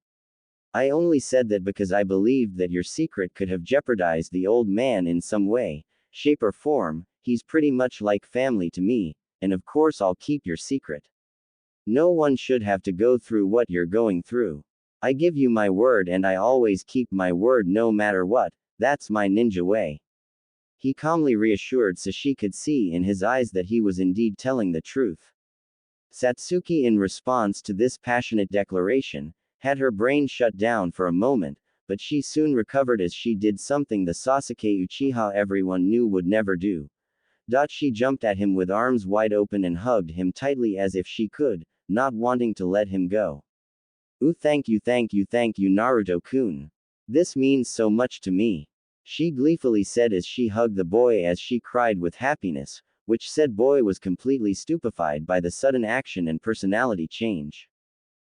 I only said that because I believed that your secret could have jeopardized the old man in some way, shape or form. He's pretty much like family to me, and of course I'll keep your secret. No one should have to go through what you're going through. I give you my word and I always keep my word no matter what. That's my ninja way. He calmly reassured, so she could see in his eyes that he was indeed telling the truth. Satsuki, in response to this passionate declaration, had her brain shut down for a moment, but she soon recovered as she did something the Sasuke Uchiha everyone knew would never do. She jumped at him with arms wide open and hugged him tightly as if she could, not wanting to let him go. Ooh, thank you, Naruto-kun. This means so much to me. She gleefully said as she hugged the boy as she cried with happiness, which said boy was completely stupefied by the sudden action and personality change.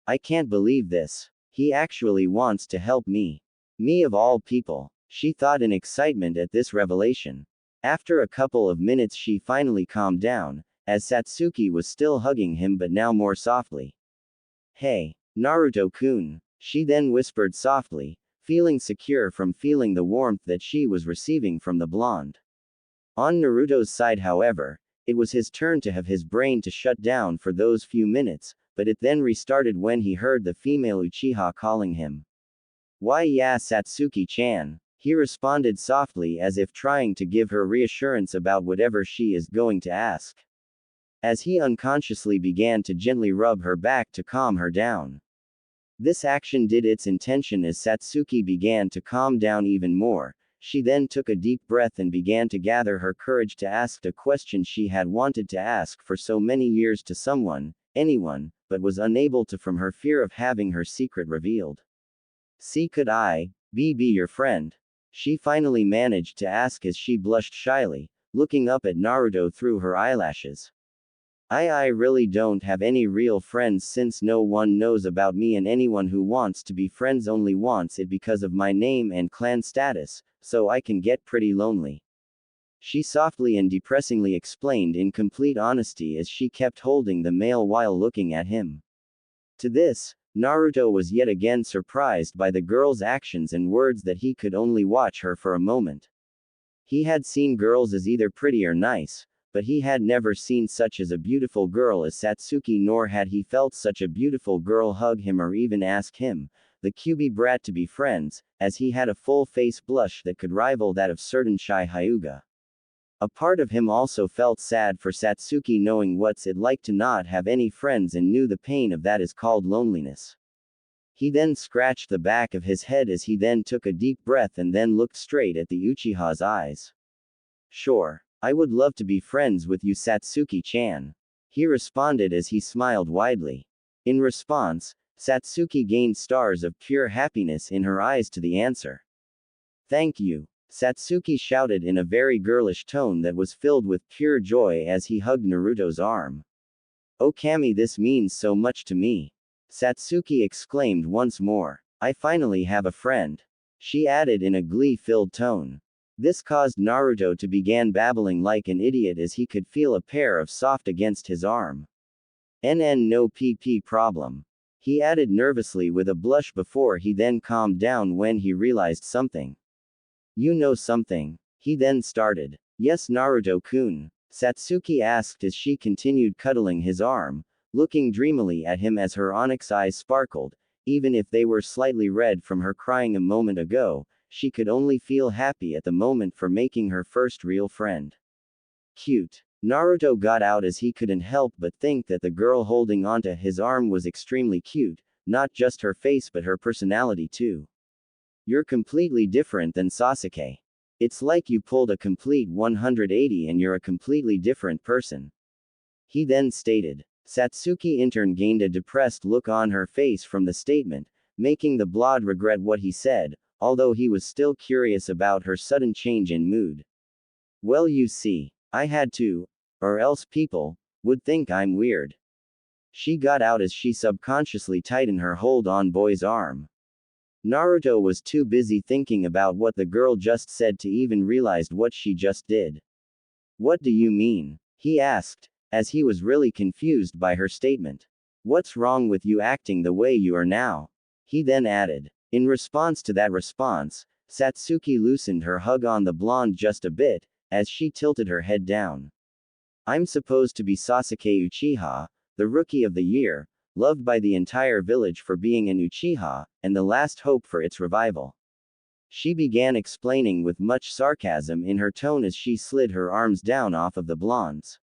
I can't believe this. He actually wants to help me. Me of all people, she thought in excitement at this revelation. After a couple of minutes she finally calmed down, as Satsuki was still hugging him but now more softly. Hey, Naruto-kun, she then whispered softly, feeling secure from feeling the warmth that she was receiving from the blonde. On Naruto's side, however, it was his turn to have his brain to shut down for those few minutes, but it then restarted when he heard the female Uchiha calling him. Why yeah, Satsuki-chan, he responded softly as if trying to give her reassurance about whatever she is going to ask. As he unconsciously began to gently rub her back to calm her down. This action did its intention as Satsuki began to calm down even more. She then took a deep breath and began to gather her courage to ask a question she had wanted to ask for so many years to someone, anyone, but was unable to from her fear of having her secret revealed. See, could I be your friend? She finally managed to ask as she blushed shyly, looking up at Naruto through her eyelashes. I really don't have any real friends since no one knows about me and anyone who wants to be friends only wants it because of my name and clan status, so I can get pretty lonely. She softly and depressingly explained in complete honesty as she kept holding the male while looking at him. To this, Naruto was yet again surprised by the girl's actions and words that he could only watch her for a moment. He had seen girls as either pretty or nice, but he had never seen such as a beautiful girl as Satsuki, nor had he felt such a beautiful girl hug him or even ask him, the QB brat, to be friends, as he had a full face blush that could rival that of certain shy Hyuga. A part of him also felt sad for Satsuki, knowing what's it like to not have any friends and knew the pain of that is called loneliness. He then scratched the back of his head as he then took a deep breath and then looked straight at the Uchiha's eyes. Sure. I would love to be friends with you, Satsuki-chan. He responded as he smiled widely. In response, Satsuki gained stars of pure happiness in her eyes to the answer. Thank you, Satsuki shouted in a very girlish tone that was filled with pure joy as he hugged Naruto's arm. Oh Kami, this means so much to me. Satsuki exclaimed once more. I finally have a friend. She added in a glee-filled tone. This caused Naruto to begin babbling like an idiot as he could feel a pair of soft against his arm. No PP problem. He added nervously with a blush before he then calmed down when he realized something. You know something? He then started. Yes, Naruto-kun. Satsuki asked as she continued cuddling his arm, looking dreamily at him as her onyx eyes sparkled, even if they were slightly red from her crying a moment ago. She could only feel happy at the moment for making her first real friend. Cute. Naruto got out as he couldn't help but think that the girl holding onto his arm was extremely cute, not just her face but her personality too. You're completely different than Sasuke. It's like you pulled a complete 180 and you're a completely different person. He then stated. Satsuki in turn gained a depressed look on her face from the statement, making the blonde regret what he said, although he was still curious about her sudden change in mood. Well, you see, I had to, or else people would think I'm weird. She got out as she subconsciously tightened her hold on boy's arm. Naruto was too busy thinking about what the girl just said to even realize what she just did. What do you mean? He asked, as he was really confused by her statement. What's wrong with you acting the way you are now? He then added. In response to that response, Satsuki loosened her hug on the blonde just a bit, as she tilted her head down. I'm supposed to be Sasuke Uchiha, the rookie of the year, loved by the entire village for being an Uchiha, and the last hope for its revival. She began explaining with much sarcasm in her tone as she slid her arms down off of the blonde's.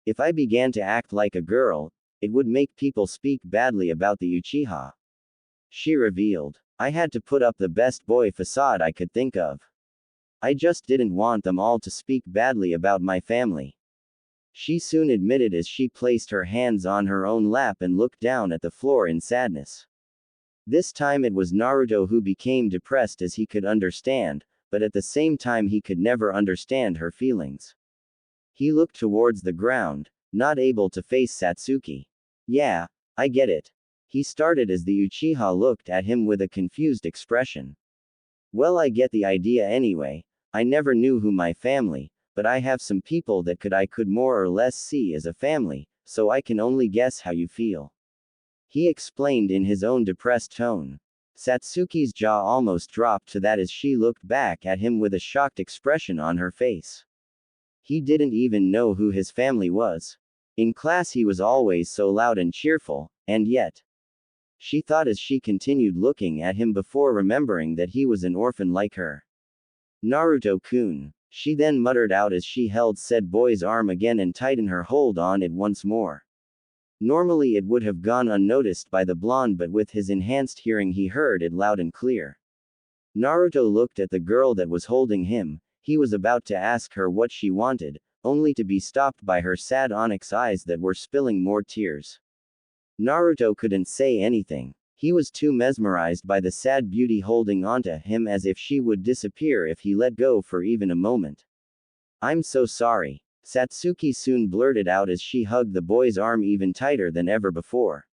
If I began to act like a girl, it would make people speak badly about the Uchiha. She revealed. I had to put up the best boy facade I could think of. I just didn't want them all to speak badly about my family. She soon admitted as she placed her hands on her own lap and looked down at the floor in sadness. This time it was Naruto who became depressed as he could understand, but at the same time he could never understand her feelings. He looked towards the ground, not able to face Satsuki. Yeah, I get it. He started as the Uchiha looked at him with a confused expression. Well, I get the idea anyway. I never knew who my family, but I have some people that I could more or less see as a family, so I can only guess how you feel. He explained in his own depressed tone. Satsuki's jaw almost dropped to that as she looked back at him with a shocked expression on her face. He didn't even know who his family was. In class he was always so loud and cheerful, and yet. She thought as she continued looking at him before remembering that he was an orphan like her. Naruto-kun, she then muttered out as she held said boy's arm again and tightened her hold on it once more. Normally it would have gone unnoticed by the blonde, but with his enhanced hearing he heard it loud and clear. Naruto looked at the girl that was holding him. He was about to ask her what she wanted, only to be stopped by her sad onyx eyes that were spilling more tears. Naruto couldn't say anything. He was too mesmerized by the sad beauty holding onto him as if she would disappear if he let go for even a moment. I'm so sorry. Satsuki soon blurted out as she hugged the boy's arm even tighter than ever before.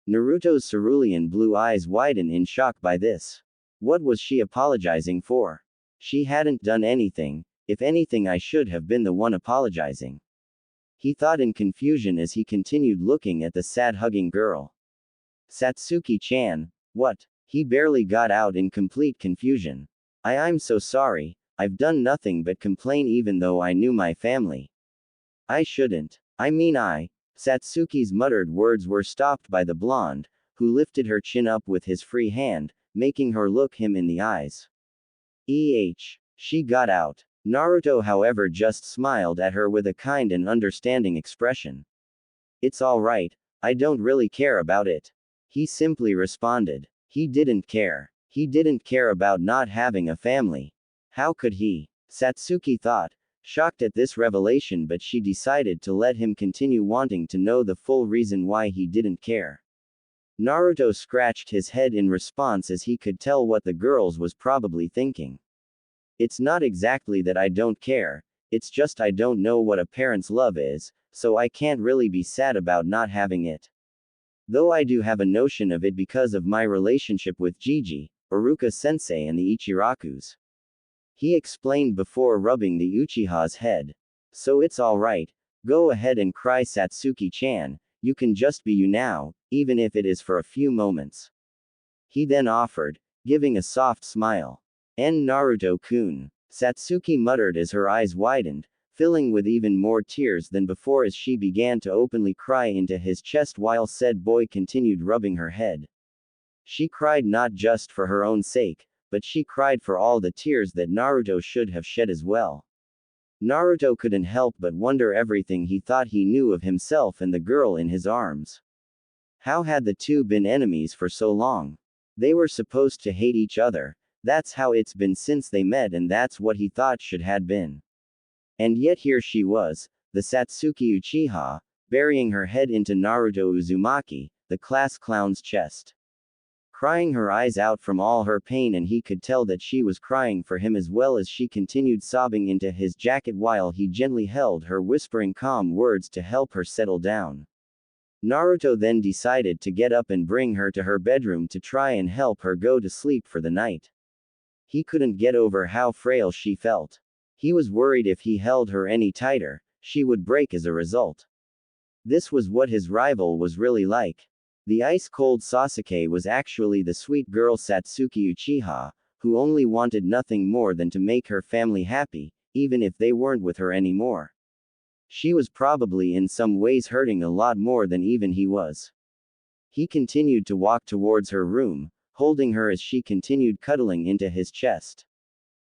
Naruto's cerulean blue eyes widened in shock by this. What was she apologizing for? She hadn't done anything. If anything, I should have been the one apologizing. He thought in confusion as he continued looking at the sad hugging girl. Satsuki-chan, what? He barely got out in complete confusion. I'm so sorry, I've done nothing but complain even though I knew my family. I shouldn't. Satsuki's muttered words were stopped by the blonde, who lifted her chin up with his free hand, making her look him in the eyes. She got out. Naruto, however, just smiled at her with a kind and understanding expression. It's alright, I don't really care about it. He simply responded. He didn't care. He didn't care about not having a family. How could he? Satsuki thought, shocked at this revelation, but she decided to let him continue wanting to know the full reason why he didn't care. Naruto scratched his head in response as he could tell what the girls was probably thinking. It's not exactly that I don't care, it's just I don't know what a parent's love is, so I can't really be sad about not having it. Though I do have a notion of it because of my relationship with Jiji, Iruka-sensei and the Ichirakus. He explained before rubbing the Uchiha's head. So it's alright, go ahead and cry, Satsuki-chan, you can just be you now, even if it is for a few moments. He then offered, giving a soft smile. Naruto-kun, Satsuki muttered as her eyes widened, filling with even more tears than before as she began to openly cry into his chest while said boy continued rubbing her head. She cried not just for her own sake, but she cried for all the tears that Naruto should have shed as well. Naruto couldn't help but wonder everything he thought he knew of himself and the girl in his arms. How had the two been enemies for so long? They were supposed to hate each other. That's how it's been since they met, and that's what he thought should had been. And yet here she was, the Satsuki Uchiha, burying her head into Naruto Uzumaki, the class clown's chest. Crying her eyes out from all her pain, and he could tell that she was crying for him as well as she continued sobbing into his jacket while he gently held her, whispering calm words to help her settle down. Naruto then decided to get up and bring her to her bedroom to try and help her go to sleep for the night. He couldn't get over how frail she felt. He was worried if he held her any tighter, she would break as a result. This was what his rival was really like. The ice-cold Sasuke was actually the sweet girl Satsuki Uchiha, who only wanted nothing more than to make her family happy, even if they weren't with her anymore. She was probably in some ways hurting a lot more than even he was. He continued to walk towards her room, holding her as she continued cuddling into his chest.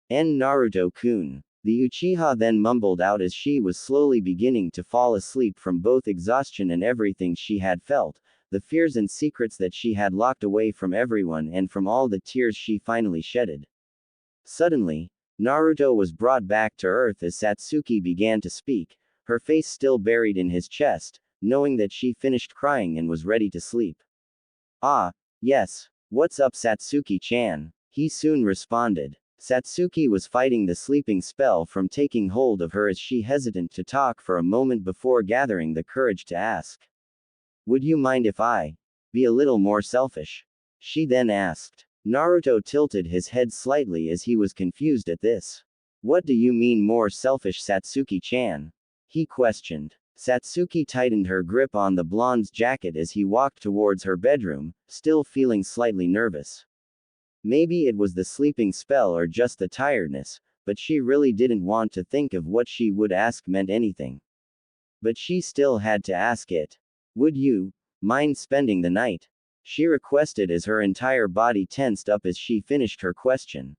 Naruto-kun. The Uchiha then mumbled out as she was slowly beginning to fall asleep from both exhaustion and everything she had felt, the fears and secrets that she had locked away from everyone and from all the tears she finally shedded. Suddenly, Naruto was brought back to earth as Satsuki began to speak, her face still buried in his chest, knowing that she finished crying and was ready to sleep. Ah, yes. What's up, Satsuki-chan? He soon responded. Satsuki was fighting the sleeping spell from taking hold of her as she hesitant to talk for a moment before gathering the courage to ask. Would you mind if I be a little more selfish? She then asked. Naruto tilted his head slightly as he was confused at this. What do you mean more selfish, Satsuki-chan? He questioned. Satsuki tightened her grip on the blonde's jacket as he walked towards her bedroom, still feeling slightly nervous. Maybe it was the sleeping spell or just the tiredness, but she really didn't want to think of what she would ask meant anything. But she still had to ask it. Would you mind spending the night? She requested as her entire body tensed up as she finished her question.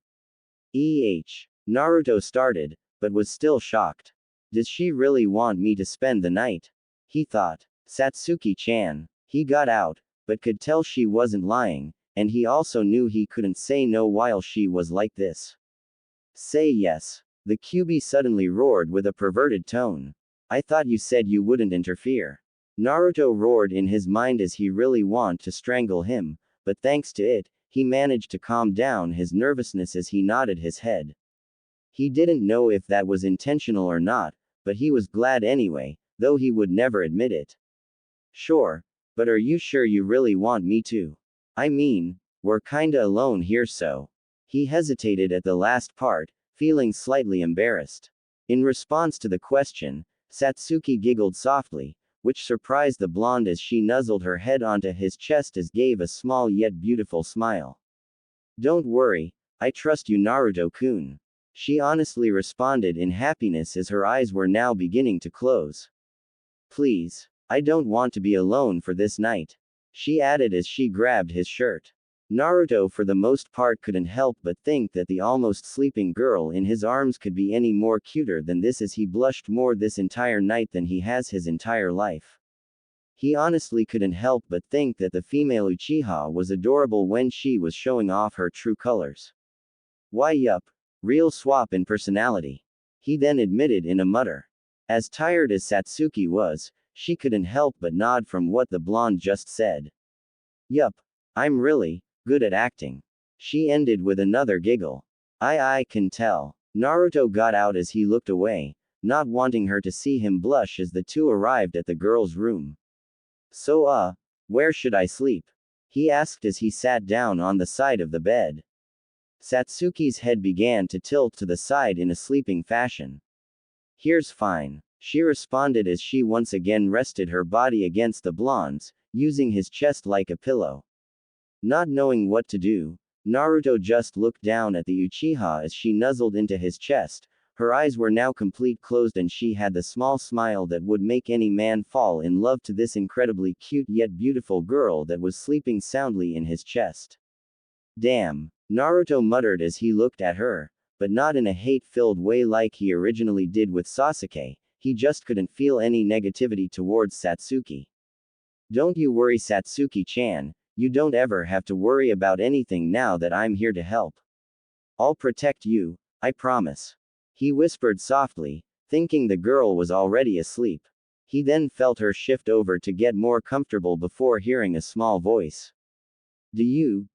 Naruto started, but was still shocked. Does she really want me to spend the night? He thought. Satsuki-chan. He got out, but could tell she wasn't lying, and he also knew he couldn't say no while she was like this. Say yes. The Kyuubi suddenly roared with a perverted tone. I thought you said you wouldn't interfere. Naruto roared in his mind as he really wanted to strangle him, but thanks to it, he managed to calm down his nervousness as he nodded his head. He didn't know if that was intentional or not, but he was glad anyway, though he would never admit it. Sure, but are you sure you really want me to? I mean, we're kinda alone here, so. He hesitated at the last part, feeling slightly embarrassed. In response to the question, Satsuki giggled softly, which surprised the blonde as she nuzzled her head onto his chest as gave a small yet beautiful smile. Don't worry, I trust you, Naruto-kun. She honestly responded in happiness as her eyes were now beginning to close. Please, I don't want to be alone for this night. She added as she grabbed his shirt. Naruto for the most part couldn't help but think that the almost sleeping girl in his arms could be any more cuter than this as he blushed more this entire night than he has his entire life. He honestly couldn't help but think that the female Uchiha was adorable when she was showing off her true colors. Why yup. Real swap in personality. He then admitted in a mutter. As tired as Satsuki was, she couldn't help but nod from what the blonde just said. Yup. I'm really good at acting. She ended with another giggle. I can tell. Naruto got out as he looked away, not wanting her to see him blush as the two arrived at the girl's room. So where should I sleep? He asked as he sat down on the side of the bed. Satsuki's head began to tilt to the side in a sleeping fashion. Here's fine. She responded as she once again rested her body against the blonde's, using his chest like a pillow. Not knowing what to do, Naruto just looked down at the Uchiha as she nuzzled into his chest. Her eyes were now complete closed and she had the small smile that would make any man fall in love to this incredibly cute yet beautiful girl that was sleeping soundly in his chest. Damn. Naruto muttered as he looked at her, but not in a hate-filled way like he originally did with Sasuke, he just couldn't feel any negativity towards Satsuki. Don't you worry, Satsuki-chan, you don't ever have to worry about anything now that I'm here to help. I'll protect you, I promise. He whispered softly, thinking the girl was already asleep. He then felt her shift over to get more comfortable before hearing a small voice. Do you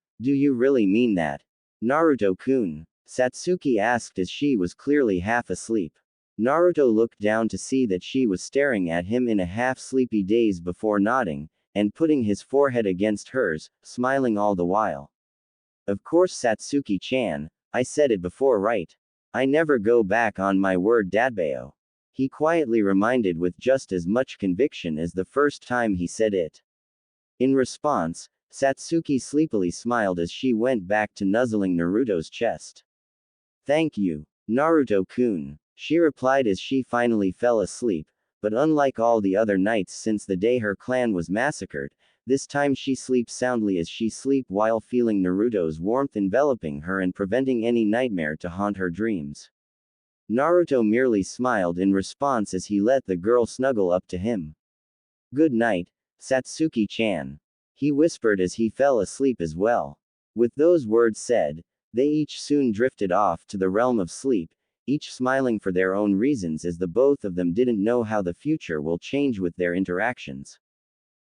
really mean that? Naruto-kun? Satsuki asked as she was clearly half asleep. Naruto looked down to see that she was staring at him in a half-sleepy daze before nodding, and putting his forehead against hers, smiling all the while. Of course Satsuki-chan, I said it before right? I never go back on my word Dadbao. He quietly reminded with just as much conviction as the first time he said it. In response, Satsuki sleepily smiled as she went back to nuzzling Naruto's chest. Thank you, Naruto-kun, she replied as she finally fell asleep, but unlike all the other nights since the day her clan was massacred, this time she sleeps soundly as she sleep while feeling Naruto's warmth enveloping her and preventing any nightmare to haunt her dreams. Naruto merely smiled in response as he let the girl snuggle up to him. Good night, Satsuki-chan, he whispered as he fell asleep as well. With those words said, they each soon drifted off to the realm of sleep, each smiling for their own reasons as the both of them didn't know how the future will change with their interactions.